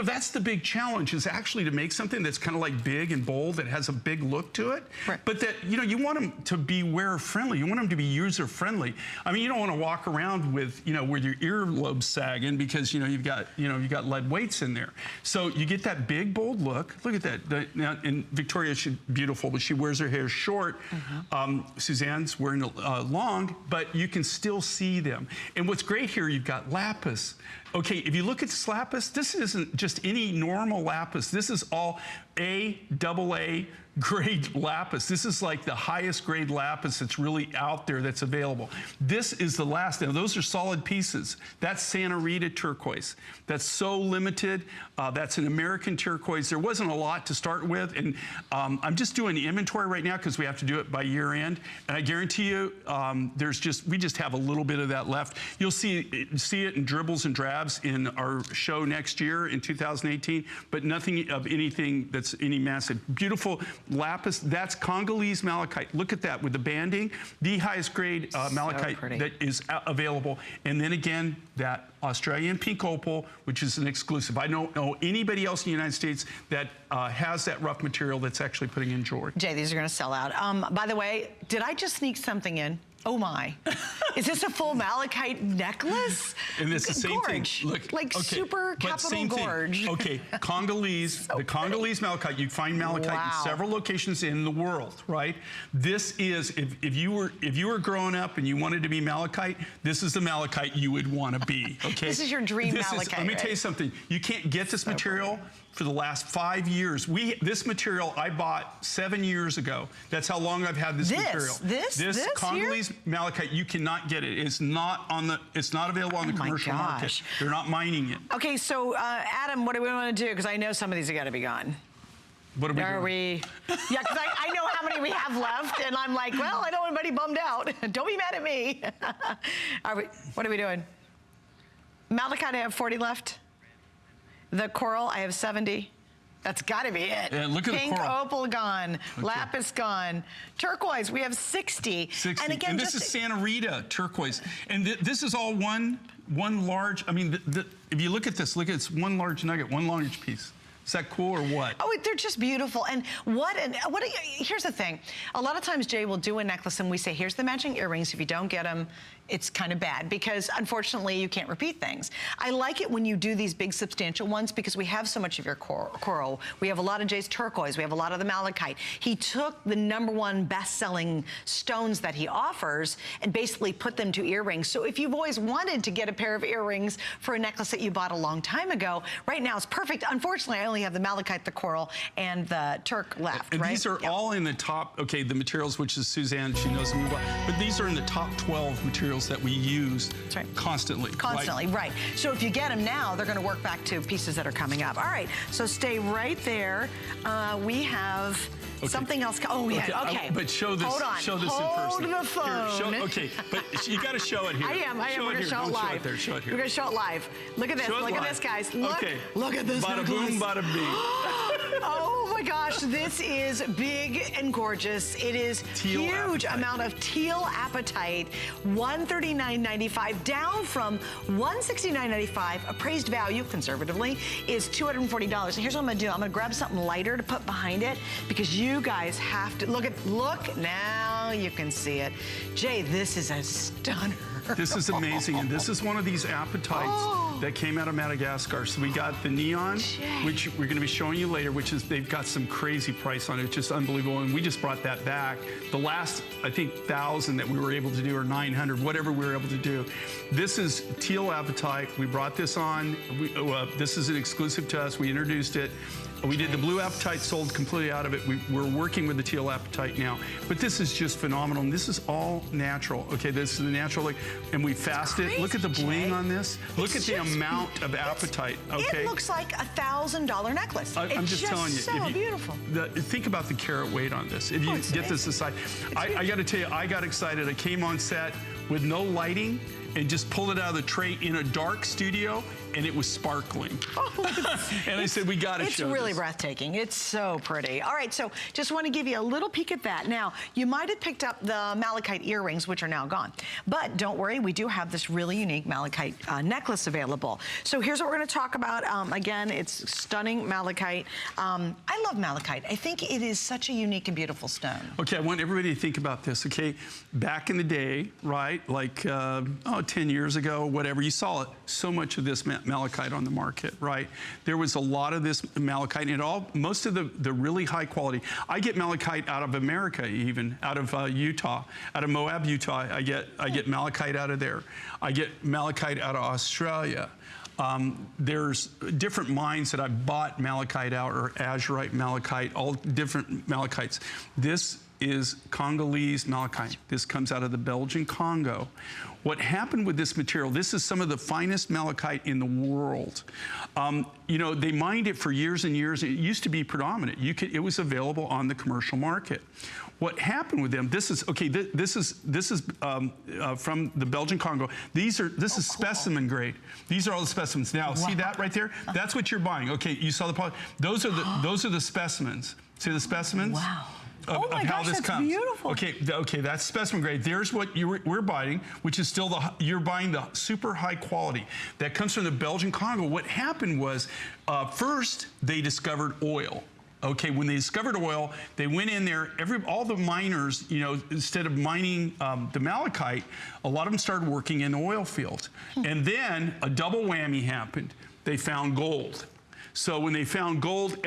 that's the big challenge, is actually to make something that's kind of like big and bold, that has a big look to it. Right. But that you want them to be wearer friendly. You want them to be user friendly. I mean, you don't want to walk around with with your earlobes sagging because you've got lead weights in there. So you get that big bold look. Look at that. Now, and Victoria, she's beautiful, but she wears her hair short. Suzanne's wearing long. But you can still see them. And what's great here, you've got lapis, Okay, if you look at this lapis, this isn't just any normal lapis. This is all AA grade lapis. This is like the highest grade lapis that's really out there that's available. This is the last. Now, those are solid pieces. That's Santa Rita turquoise. That's so limited. That's an American turquoise. There wasn't a lot to start with, and I'm just doing the inventory right now because we have to do it by year end. And I guarantee you, we just have a little bit of that left. You'll see it in dribbles and drabs in our show next year in 2018, but nothing of anything that's any massive. Beautiful lapis, that's Congolese malachite. Look at that with the banding, the highest grade malachite that is available. And then again, that Australian pink opal, which is an exclusive. I don't know anybody else in the United States that has that rough material that's actually putting in jewelry. Jay, these are gonna sell out. By the way, did I just sneak something in? Oh my. Is this a full malachite necklace? And it's the same thing. Look, like okay, super capital gorge. Okay, Congolese, so the Congolese malachite, you find malachite in several locations in the world, right? This is, if you were growing up and you wanted to be malachite, this is the malachite you would want to be, okay? This is your dream malachite. Let me tell you something. You can't get this material for the last 5 years. This material I bought 7 years ago. That's how long I've had this material. This Congolese malachite, you cannot get it. It's not available on the commercial market. They're not mining it. Okay, so Adam, what do we want to do? Because I know some of these are got to be gone. What are we doing? Yeah, because I know how many we have left, and I'm like, well, I don't want anybody bummed out. Don't be mad at me. What are we doing? Malachite, I have 40 left. The coral, I have 70. That's got to be it. Yeah, look at Pink the coral. opal gone. Okay. Lapis gone. Turquoise, we have 60. And again, this is Santa Rita turquoise. And this is all one large, I mean, if you look at this, it's one large nugget, one large piece. Is that cool or what? Oh, they're just beautiful. And here's the thing. A lot of times Jay will do a necklace and we say, here's the matching earrings. If you don't get them, it's kind of bad because unfortunately you can't repeat things. I like it when you do these big substantial ones because we have so much of your coral. We have a lot of Jay's turquoise. We have a lot of the malachite. He took the #1 best-selling stones that he offers and basically put them to earrings. So if you've always wanted to get a pair of earrings for a necklace that you bought a long time ago, right now it's perfect. Unfortunately, I only have the malachite, the coral, and the turk left, and right? These are all in the top, okay, the materials, which is Suzanne, she knows them well, but these are in the top 12 materials that we use constantly. Constantly, right. So if you get them now, they're gonna work back to pieces that are coming up. All right, so stay right there. We have something else. Oh, yeah, okay. But show this, hold on. Show this in person. Hold the phone. Here, okay, but you gotta show it here. I am, we're gonna show it live. Show it here. We're gonna show it live. Look at this, look at this, guys. Look, look at this. Bada boom, bada bing. Oh my gosh, this is big and gorgeous. It is huge amount of teal apatite, $139.95, down from $169.95. Appraised value, conservatively, is $240. And here's what I'm gonna do. I'm gonna grab something lighter to put behind it because you guys have to, look, now you can see it. Jay, this is a stunner. This is amazing, and this is one of these apatites that came out of Madagascar. So we got the neon, which we're going to be showing you later, which is they've got some crazy price on it, just unbelievable. And we just brought that back. The last, I think, 1,000 that we were able to do, or 900, whatever we were able to do. This is teal apatite. We brought this on. This is an exclusive to us. We introduced it. We did the blue apatite, sold completely out of it. We're working with the teal apatite now. But this is just phenomenal. And this is all natural. Okay, this is the natural look. And we fasted. Look at the bling on this. Look at the amount of apatite. Okay. It looks like $1,000 necklace. I'm just telling you. So beautiful. Think about the carat weight on this. If you get this aside. I got to tell you, I got excited. I came on set with no lighting and just pulled it out of the tray in a dark studio, and it was sparkling. And I said, we got to show It's really breathtaking. It's so pretty. All right, so just want to give you a little peek at that. Now, you might have picked up the malachite earrings, which are now gone. But don't worry, we do have this really unique malachite necklace available. So here's what we're going to talk about. Again, it's stunning malachite. I love malachite. I think it is such a unique and beautiful stone. Okay, I want everybody to think about this, okay? Back in the day, right, like 10 years ago, whatever, you saw so much of this malachite on the market, right? There was a lot of this malachite, and most of the really high quality. I get malachite out of America, even out of Utah, out of Moab, Utah. I get malachite out of there. I get malachite out of Australia. There's different mines that I've bought malachite out, or azurite malachite, all different malachites. This is Congolese malachite. This comes out of the Belgian Congo. What happened with this material, this is some of the finest malachite in the world. You know, they mined it for years and years. It used to be predominant. It was available on the commercial market. What happened with them, this is, okay, this is from the Belgian Congo. This is specimen grade. These are all the specimens. Now, see that right there? That's what you're buying. Okay, you saw the, those are the specimens. See the specimens? Wow. Of my how gosh, this that's comes. beautiful. Okay, that's specimen grade. There's what we're buying, which is still you're buying the super high quality that comes from the Belgian Congo. What happened was, first they discovered oil. Okay, when they discovered oil, they went in there. All the miners, you know, instead of mining the malachite, a lot of them started working in the oil field. And then a double whammy happened. They found gold. So when they found gold,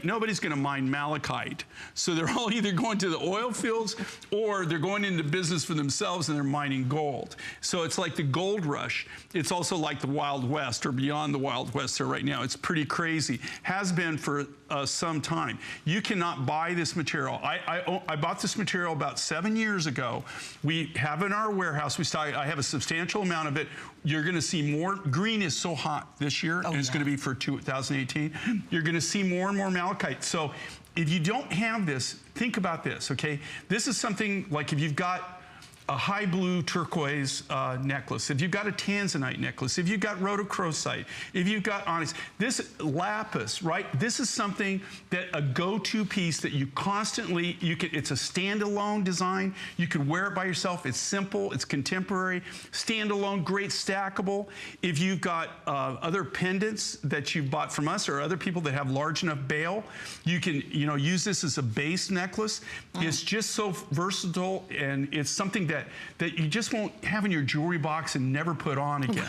nobody's going to mine malachite. So they're all either going to the oil fields or they're going into business for themselves and they're mining gold. So it's like the gold rush. It's also like the Wild West, or beyond the Wild West there right now. It's pretty crazy. Has been for some time. You cannot buy this material. I bought this material about 7 years ago. We have it in our warehouse. I have a substantial amount of it. You're going to see more. Green is so hot this year, and it's going to be for 2018. You're going to see more and more malachite. So if you don't have this, think about this, okay? This is something like if you've got a high blue turquoise necklace, if you've got a tanzanite necklace, if you've got rhodochrosite, if you've got onyx, this lapis, right? This is something that a go-to piece that you constantly, it's a standalone design. You can wear it by yourself. It's simple, it's contemporary, standalone, great stackable. If you've got other pendants that you've bought from us or other people that have large enough bail, you can, you know, use this as a base necklace. It's just so versatile, and it's something that you just won't have in your jewelry box and never put on again.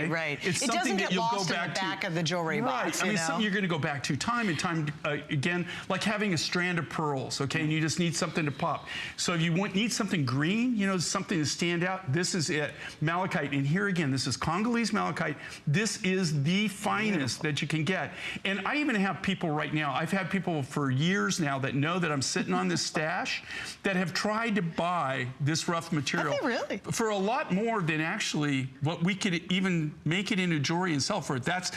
Right. It's it something doesn't get that you'll lost go back in the back of the jewelry box. I mean, something you're going to go back to time and time again, like having a strand of pearls, okay, and you just need something to pop. So if you need something green, you know, something to stand out, this is it. Malachite, and here again, this is Congolese malachite. This is the finest that you can get. And I even have people right now, I've had people for years now that know that I'm sitting on this stash that have tried to buy this rough material for a lot more than actually what we could even make it into jewelry and sell for it. That's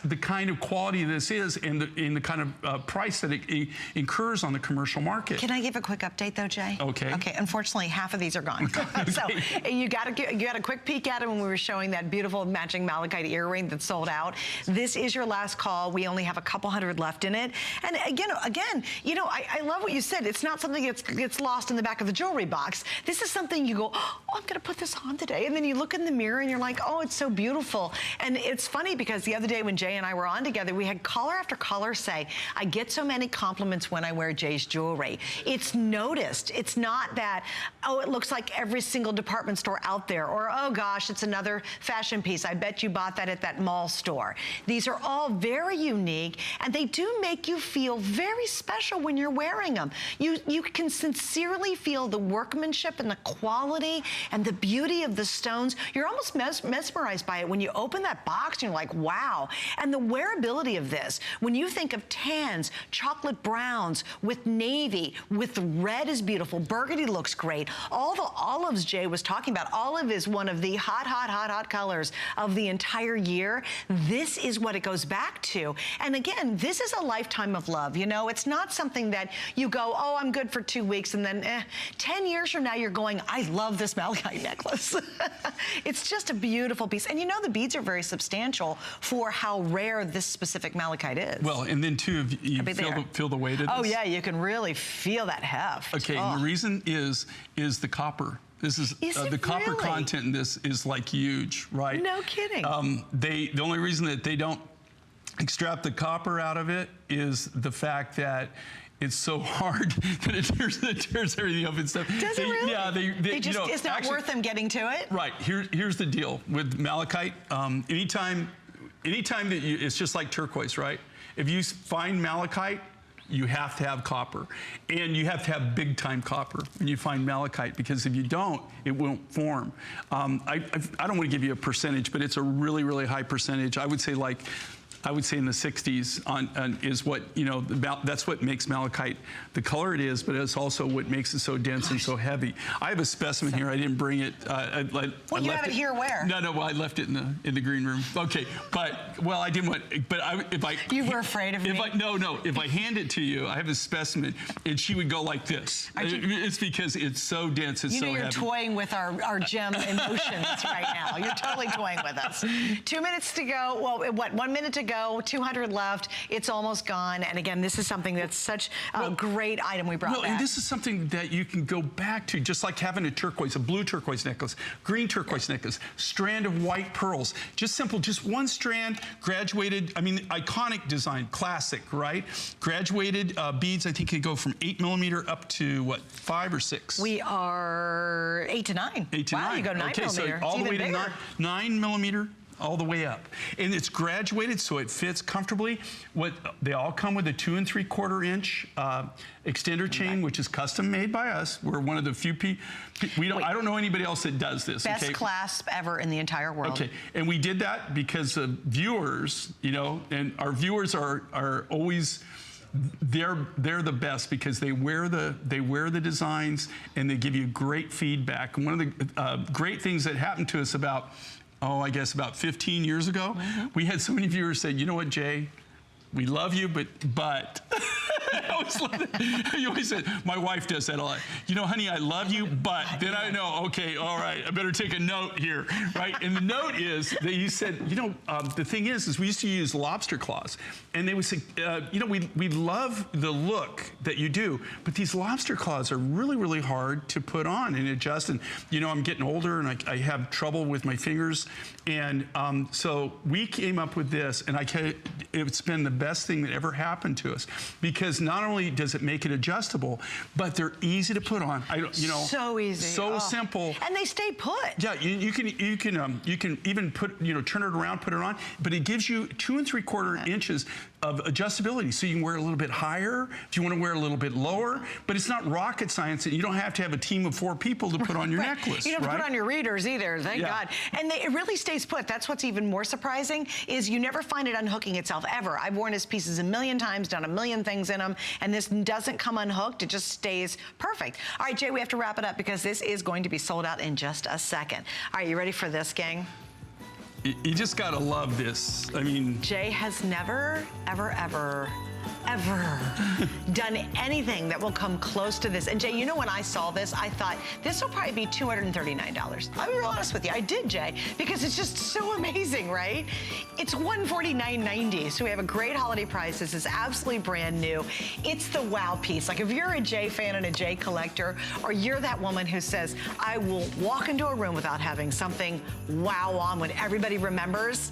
the kind of quality this is, and the kind of price that it incurs on the commercial market. Can I give a quick update though, Jay? Okay. Okay. Unfortunately, half of these are gone. So you got a quick peek at it when we were showing that beautiful matching malachite earring that sold out. This is your last call. We only have a couple hundred left in it. And again, you know, I love what you said. It's not something that gets lost in the back of the jewelry box. This is something you go, oh, I'm going to put this on today. And then you look in the mirror and you're like, oh, it's so beautiful. And it's funny because the other day when Jay and I were on together, we had caller after caller say, I get so many compliments when I wear Jay's jewelry. It's noticed. It's not that, oh, it looks like every single department store out there, or, oh gosh, it's another fashion piece. I bet you bought that at that mall store. These are all very unique, and they do make you feel very special when you're wearing them. You can sincerely feel the workmanship and the quality and the beauty of the stones. You're almost mesmerized by it when you open that box and you're like, wow. And the wearability of this, when you think of tans, chocolate browns, with navy, with red is beautiful, burgundy looks great. All the olives Jay was talking about, olive is one of the hot colors of the entire year. This is what it goes back to. And again, this is a lifetime of love. You know, it's not something that you go, oh, I'm good for 2 weeks, and then 10 years from now you're going, I love this malachite necklace. It's just a beautiful piece. And you know, the beads are very substantial for how rare this specific malachite is. Well, and then too, you feel the weight of this. Oh yeah, you can really feel that heft. Okay, and the reason is the copper. This is the copper content in this is like huge, right? No kidding. The only reason that they don't extract the copper out of it is the fact that it's so hard that it tears everything up and stuff. Does it really? Yeah, they just, you know, it's not worth them getting to it? Right, here's the deal with malachite. Anytime that it's just like turquoise, right? If you find malachite, you have to have copper. And you have to have big time copper when you find malachite, because if you don't, it won't form. I don't want to give you a percentage, but it's a really, really high percentage. I would say in the 60s is what, that's what makes malachite the color it is, but it's also what makes it so dense and so heavy. I have a specimen here. I didn't bring it. Well, you have it here where? No, well, I left it in the green room. Okay, well, I didn't want, but if I... You were afraid of me? No, if I hand it to you, I have a specimen, and she would go like this. It's because it's so dense, it's so heavy. You're toying with our gem emotions right now. You're totally toying with us. 2 minutes to go. Well, what, 1 minute to go, 200 left. It's almost gone. And again, this is something that's such a great item we brought back. And this is something that you can go back to, just like having a blue turquoise necklace, green turquoise necklace, strand of white pearls. Just simple, just one strand, graduated, iconic design, classic, right? Graduated beads, I think they go from 8 millimeter up to, what, 5 or 6? We are 8 to 9. 8 to 9. Wow, you go 9 millimeter. So all the way to 9 millimeter. All the way up. And it's graduated so it fits comfortably. They all come with a 2 3/4 inch extender chain, which is custom made by us. We're one of the few people, I don't know anybody else that does this. Best clasp ever in the entire world. Okay, and we did that because of viewers, and our viewers are always, they're the best because they wear the designs and they give you great feedback. And one of the great things that happened to us about 15 years ago, we had so many viewers say, you know what, Jay, we love you, but you always said, my wife does that a lot. Honey, I love you, but then I know, okay, all right, I better take a note here, right? And the note is that you said, the thing is we used to use lobster claws, and they would say, we love the look that you do, but these lobster claws are really, really hard to put on and adjust. And I'm getting older, and I have trouble with my fingers, and so we came up with this, and it's been the best thing that ever happened to us, because not only does it make it adjustable, but they're easy to put on. So easy, so simple, and they stay put. Yeah, you can even put turn it around, put it on, but it gives you 2 3/4 inches of adjustability, so you can wear it a little bit higher if you want to wear it a little bit lower. But it's not rocket science, and you don't have to have a team of 4 people to put on your necklace. You don't have to put on your readers either. Thank God. And it really stays put. That's what's even more surprising is you never find it unhooking itself ever. I've worn his pieces a million times, done a million things in them, and this doesn't come unhooked. It just stays perfect. All right, Jay, we have to wrap it up because this is going to be sold out in just a second. All right, you ready for this, gang? You just gotta love this. Jay has never, ever done anything that will come close to this. And Jay, when I saw this, I thought this will probably be $239. I'll be real honest with you. I did, Jay, because it's just so amazing, right? It's $149.90, so we have a great holiday price. This is absolutely brand new. It's the wow piece. Like if you're a Jay fan and a Jay collector, or you're that woman who says, I will walk into a room without having something wow on when everybody remembers,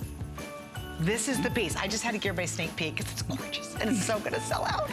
this is the piece. I just had to give everybody a sneak peek because it's gorgeous and it's so gonna sell out.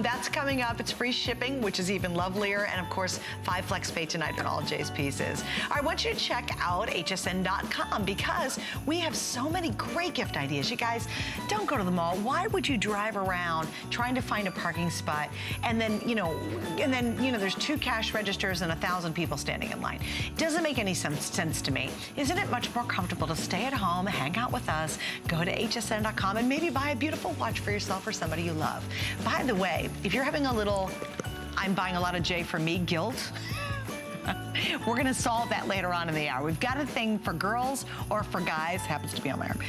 That's coming up. It's free shipping, which is even lovelier. And of course, 5 flex pay tonight on all Jay's pieces. I want you to check out hsn.com because we have so many great gift ideas. You guys, don't go to the mall. Why would you drive around trying to find a parking spot and then, there's 2 cash registers and 1,000 people standing in line? It doesn't make any sense to me. Isn't it much more comfortable to stay at home, hang out with us, go to hsn.com and maybe buy a beautiful watch for yourself or somebody you love. By the way, if you're having a little, I'm buying a lot of Jay for me guilt, we're gonna solve that later on in the hour. We've got a thing for girls or for guys, happens to be on my arm.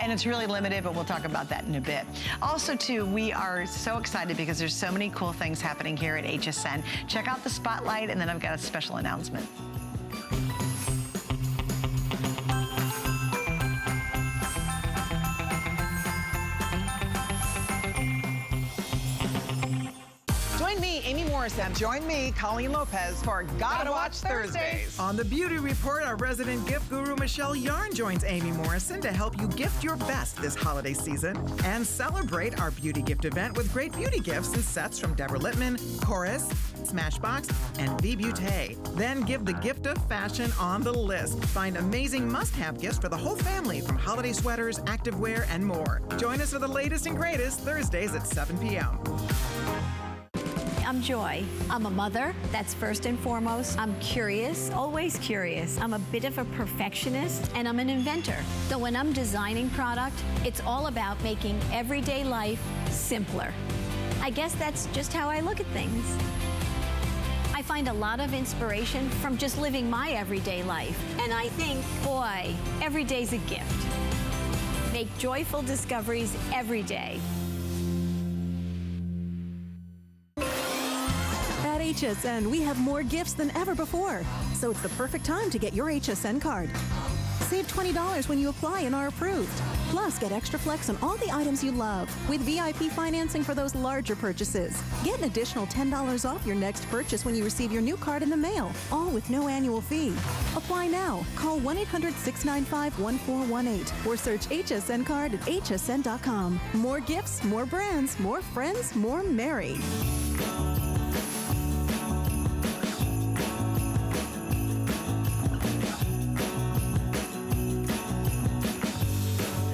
And it's really limited, but we'll talk about that in a bit. Also too, we are so excited because there's so many cool things happening here at HSN. Check out the spotlight, and then I've got a special announcement. And join me, Colleen Lopez, for Gotta Watch Thursdays. On the Beauty Report, our resident gift guru, Michelle Yarn, joins Amy Morrison to help you gift your best this holiday season and celebrate our beauty gift event with great beauty gifts and sets from Deborah Littman, Chorus, Smashbox, and V Beauté. Then give the gift of fashion on the list. Find amazing must-have gifts for the whole family from holiday sweaters, activewear, and more. Join us for the latest and greatest Thursdays at 7 p.m. I'm Joy. I'm a mother, that's first and foremost. I'm curious, always curious. I'm a bit of a perfectionist, and I'm an inventor. So when I'm designing product, it's all about making everyday life simpler. I guess that's just how I look at things. I find a lot of inspiration from just living my everyday life. And I think, boy, every day's a gift. Make joyful discoveries every day. At HSN, we have more gifts than ever before, so it's the perfect time to get your HSN card. Save $20 when you apply and are approved. Plus, get extra flex on all the items you love with VIP financing for those larger purchases. Get an additional $10 off your next purchase when you receive your new card in the mail, all with no annual fee. Apply now. Call 1-800-695-1418 or search HSN card at hsn.com. More gifts, more brands, more friends, more merry.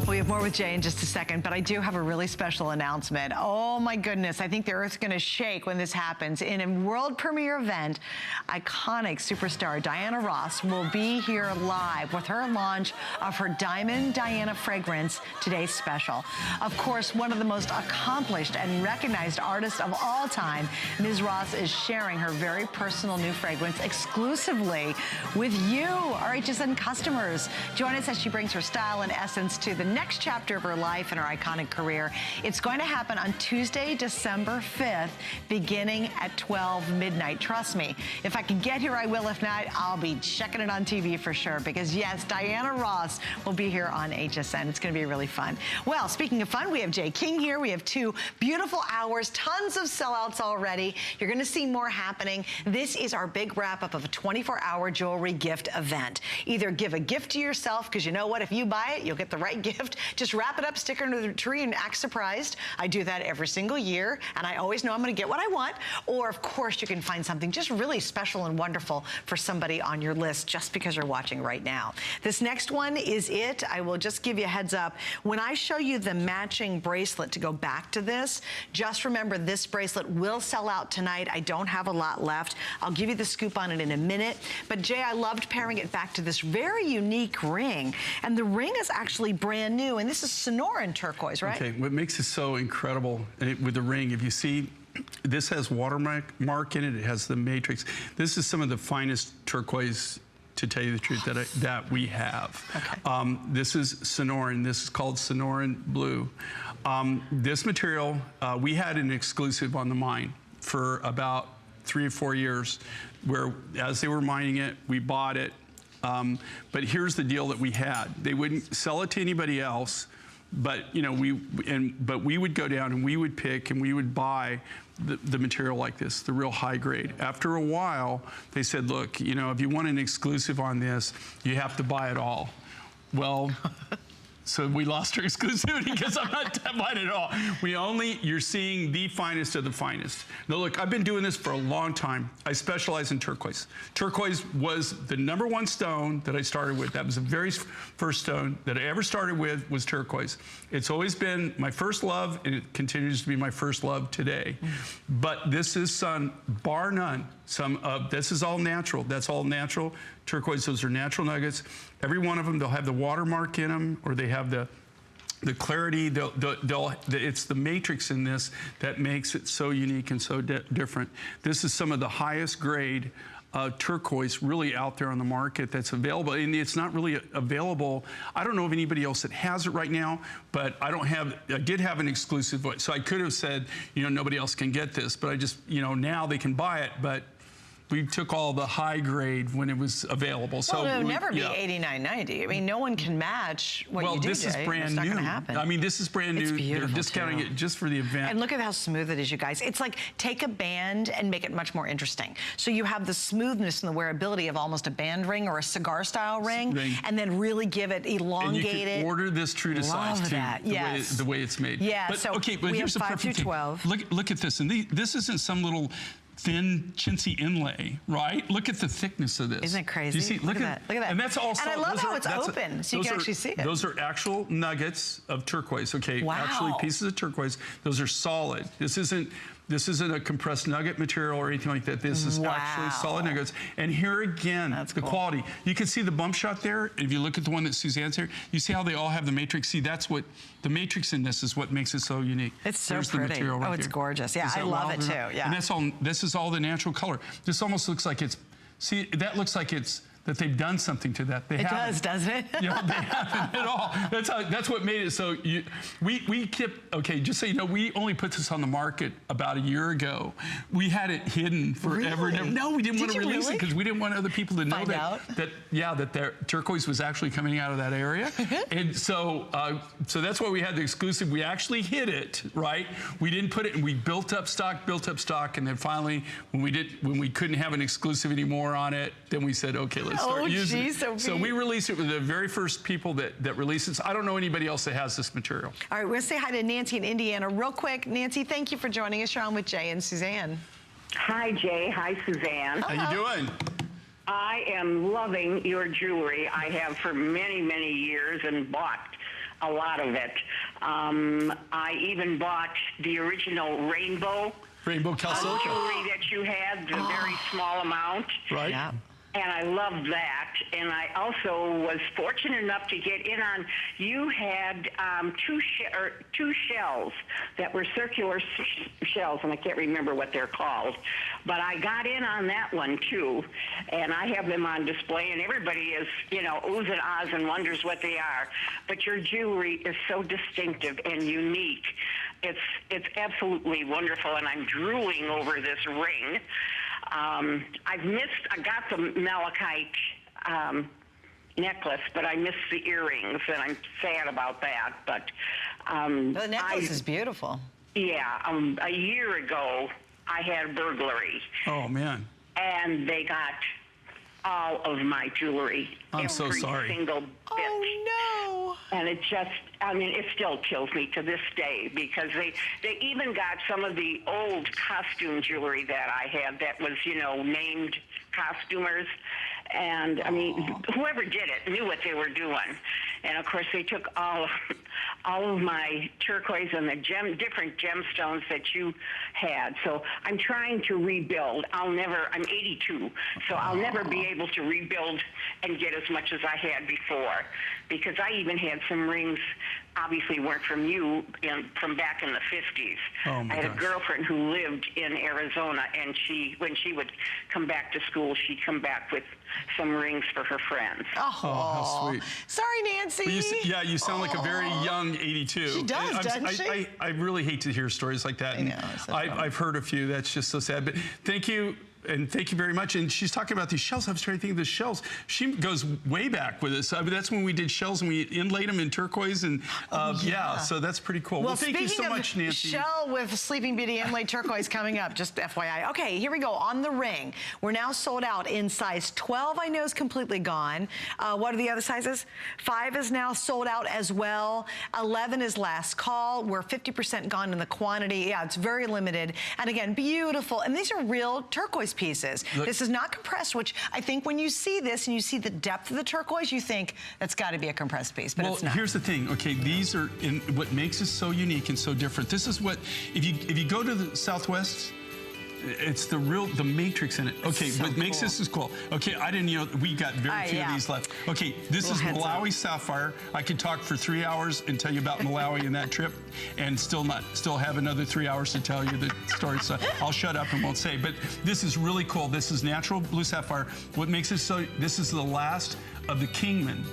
We have more with Jay in just a second, but I do have a really special announcement. Oh my goodness, I think the earth's gonna shake when this happens. In a world premiere event, iconic superstar Diana Ross will be here live with her launch of her Diamond Diana fragrance, today's special. Of course, one of the most accomplished and recognized artists of all time, Ms. Ross is sharing her very personal new fragrance exclusively with you, our HSN customers. Join us as she brings her style and essence to the next chapter of her life and her iconic career. It's going to happen on Tuesday, December 5th, beginning at 12 midnight. Trust me, if I can get here, I will. If not, I'll be checking it on TV for sure, because yes, Diana Ross will be here on HSN. It's going to be really fun. Well, speaking of fun, we have Jay King here. We have 2 beautiful hours, tons of sellouts already. You're going to see more happening. This is our big wrap-up of a 24-hour jewelry gift event. Either give a gift to yourself, because you know what? If you buy it, you'll get the right gift. Just wrap it up, stick it under the tree, and act surprised. I do that every single year, and I always know I'm going to get what I want. Or, of course, you can find something just really special and wonderful for somebody on your list just because you're watching right now. This next one is it. I will just give you a heads up. When I show you the matching bracelet to go back to this, just remember this bracelet will sell out tonight. I don't have a lot left. I'll give you the scoop on it in a minute. But, Jay, I loved pairing it back to this very unique ring. And the ring is actually brand new. And this is Sonoran turquoise, right? Okay, what makes it so incredible with the ring, if you see, this has watermark in it, it has the matrix. This is some of the finest turquoise, to tell you the truth, that we have. Okay. This is Sonoran. This is called Sonoran Blue. This material, we had an exclusive on the mine for about 3 or 4 years, where as they were mining it, we bought it. But here's the deal that we had. They wouldn't sell it to anybody else, but you know, but we would go down and we would pick and we would buy the material like this, the real high grade. After a while, they said, look, you know, if you want an exclusive on this, you have to buy it all. Well, so we lost our exclusivity because I'm not buying it all. You're seeing the finest of the finest. Now look, I've been doing this for a long time. I specialize in turquoise. Turquoise was the #1 stone that I started with. That was the very first stone that I ever started with, was turquoise. It's always been my first love, and it continues to be my first love today. But this is, bar none, this is all natural. That's all natural. Turquoise, those are natural nuggets. Every one of them, they'll have the watermark in them, or they have the clarity. It's the matrix in this that makes it so unique and so different. This is some of the highest grade turquoise really out there on the market that's available. And it's not really available. I don't know of anybody else that has it right now, but I did have an exclusive voice. So I could have said, you know, nobody else can get this, but I just, you know, now they can buy it, but we took all the high grade when it was available. So well, it would never be $89.90. I mean, no one can match what you do, Well, this is brand new. It's not gonna happen. I mean, this is brand new. It's beautiful. They're discounting it just for the event. And look at how smooth it is, you guys. It's like, take a band and make it much more interesting. So you have the smoothness and the wearability of almost a band ring or a cigar style ring, and then really give it, elongate it. And you can order this true to size too. That. The way it's made. Yeah, but, so okay, but we here's have the 5 through perfect 12. thing. Look at this. And this isn't some little thin, chintzy inlay, right? Look at the thickness of this. Isn't it crazy? Do you see? Look at that. Look at that. And that's all. And I love how it's open, so you can actually see it. Those are actual nuggets of turquoise. Okay, wow. Actually pieces of turquoise. Those are solid. This isn't This isn't a compressed nugget material or anything like that. This is actually solid nuggets. And here again, the quality. You can see the bump shot there. If you look at the one that Suzanne's here, you see how they all have the matrix. See, that's what, the matrix in this is what makes it so unique. It's so There's pretty. The material right it's here. gorgeous. Yeah, I love it too. Yeah. And that's all, this is all the natural color. This almost looks like it's, see, that looks like it's, that they've done something to that. They haven't. Does, doesn't it? You know, they haven't at all. That's what made it so. We kept, okay, just so you know, we only put this on the market about a year ago. We had it hidden forever and ever. No, we didn't want to release it because we didn't want other people to know that their turquoise was actually coming out of that area. And so that's why we had the exclusive. We actually hid it, right? We didn't put it, and we built up stock, and then finally, when we couldn't have an exclusive anymore on it, then we said, okay, let's start using it. So we released it with the very first people that released it. I don't know anybody else that has this material. All right, we'll say hi to Nancy in Indiana real quick. Nancy, thank you for joining us. You're on with Jay and Suzanne. Hi, Jay. Hi, Suzanne. How you doing? I am loving your jewelry. I have for many, many years and bought a lot of it. I even bought the original rainbow Calcillo jewelry that you had, the very small amount. Right. Yeah. And I loved that. And I also was fortunate enough to get in on, you had two shells that were circular shells, and I can't remember what they're called. But I got in on that one, too. And I have them on display, and everybody is, you know, oohs and ahs and wonders what they are. But your jewelry is so distinctive and unique. It's absolutely wonderful, and I'm drooling over this ring. I got the malachite necklace, but I missed the earrings, and I'm sad about that. But the necklace is beautiful. Yeah, a year ago, I had a burglary. Oh, man. And they got all of my jewelry. I'm so sorry. Every single bit. Oh, no. And it just, I mean, it still kills me to this day because they even got some of the old costume jewelry that I had that was, you know, named costumers. And, I mean, whoever did it knew what they were doing. And, of course, they took all of my turquoise and the different gemstones that you had. So I'm trying to rebuild. I'm 82, so I'll never be able to rebuild and get as much as I had before. Because I even had some rings, obviously weren't from you, from back in the 50s. Oh my I had gosh. a girlfriend who lived in Arizona, and when she would come back to school, she'd come back with some rings for her friends. Oh, how sweet. Sorry, Nancy. Well, you sound like a very young 82. She does, doesn't she? I really hate to hear stories like that. I know, it's so I've heard a few. That's just so sad. But thank you. And thank you very much. And she's talking about these shells. I was trying to think of the shells. She goes way back with us. I mean, that's when we did shells and we inlaid them in turquoise. And yeah, so that's pretty cool. Well, thank you so much, Nancy. Shell with Sleeping Beauty inlaid turquoise coming up, just FYI. Okay, here we go. On the ring. We're now sold out in size 12. I know is completely gone. What are the other sizes? 5 is now sold out as well. 11 is last call. We're 50% gone in the quantity. Yeah, it's very limited. And again, beautiful. And these are real turquoise pieces. Look, this is not compressed, which I think when you see this and you see the depth of the turquoise, you think that's got to be a compressed piece, but it's not. Well, here's the thing. Okay, these are in what makes us so unique and so different. This is what, if you go to the Southwest, it's the matrix in it. Okay, so what makes this is cool. Okay, I didn't know, we got very few of these left. Okay, this is Malawi Sapphire. I could talk for 3 hours and tell you about Malawi and that trip and still have another 3 hours to tell you the story. So I'll shut up and won't say, but this is really cool. This is natural blue sapphire. What makes it so, this is the last of the Kingman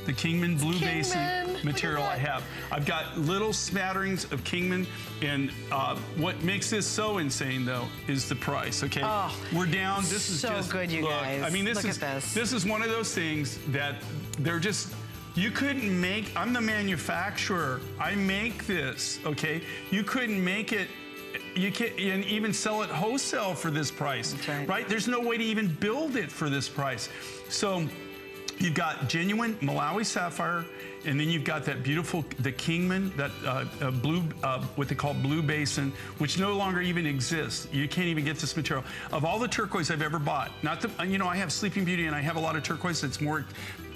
blue basin material I have. I've got little smatterings of Kingman, and what makes this so insane though is the price. Okay, we're down. This is so just good, you guys. I mean, this is one of those things that they're just. You couldn't make. I'm the manufacturer. I make this. Okay, you couldn't make it. You can't even sell it wholesale for this price. That's right? There's no way to even build it for this price. So. You've got genuine Malawi sapphire. And then you've got that beautiful, the Kingman, that blue, what they call blue basin, which no longer even exists. You can't even get this material. Of all the turquoise I've ever bought, not the, you know, I have Sleeping Beauty and I have a lot of turquoise that's more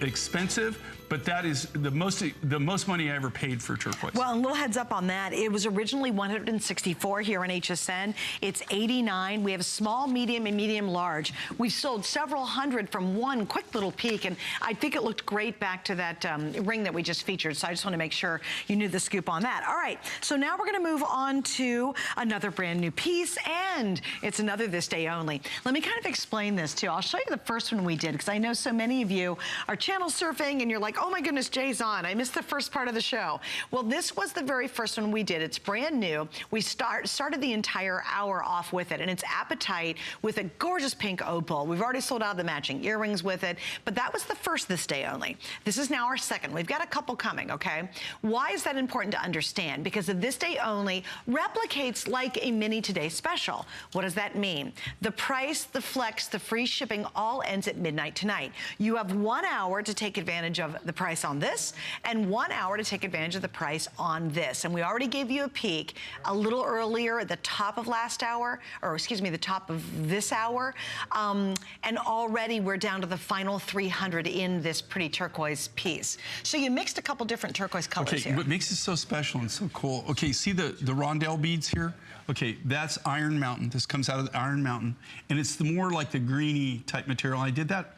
expensive, but that is the most money I ever paid for turquoise. Well, and a little heads up on that. It was originally 164 here in HSN. It's 89. We have small, medium, and medium large. We've sold several hundred from one quick little peek, and I think it looked great back to that ring that we just featured, so I just want to make sure you knew the scoop on that. All right, so now we're going to move on to another brand new piece, and it's another this day only. Let me kind of explain this too. I'll show you the first one we did, because I know so many of you are channel surfing and you're like, oh my goodness, Jay's on. I missed the first part of the show. Well, this was the very first one we did. It's brand new. We started the entire hour off with it, and it's apatite with a gorgeous pink opal. We've already sold out the matching earrings with it, but that was the first this day only. This is now our second. We've got a couple coming, okay? Why is that important to understand? Because the this day only replicates like a mini today special. What does that mean? The price, the flex, the free shipping all ends at midnight tonight. You have 1 hour to take advantage of the price on this and 1 hour to take advantage of the price on this. And we already gave you a peek a little earlier at the top of last hour, or excuse me, the top of this hour. And already we're down to the final 300 in this pretty turquoise piece. So you mixed a couple different turquoise colors here. What makes it so special and so cool, okay, see the rondelle beads here? Okay, that's Iron Mountain. This comes out of the Iron Mountain, and it's the more like the greeny type material. I did that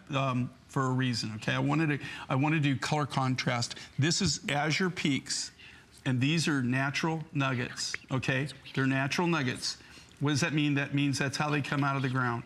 for a reason, okay? I wanted to do color contrast. This is Azure Peaks, and these are natural nuggets, okay? They're natural nuggets. What does that mean? That means that's how they come out of the ground.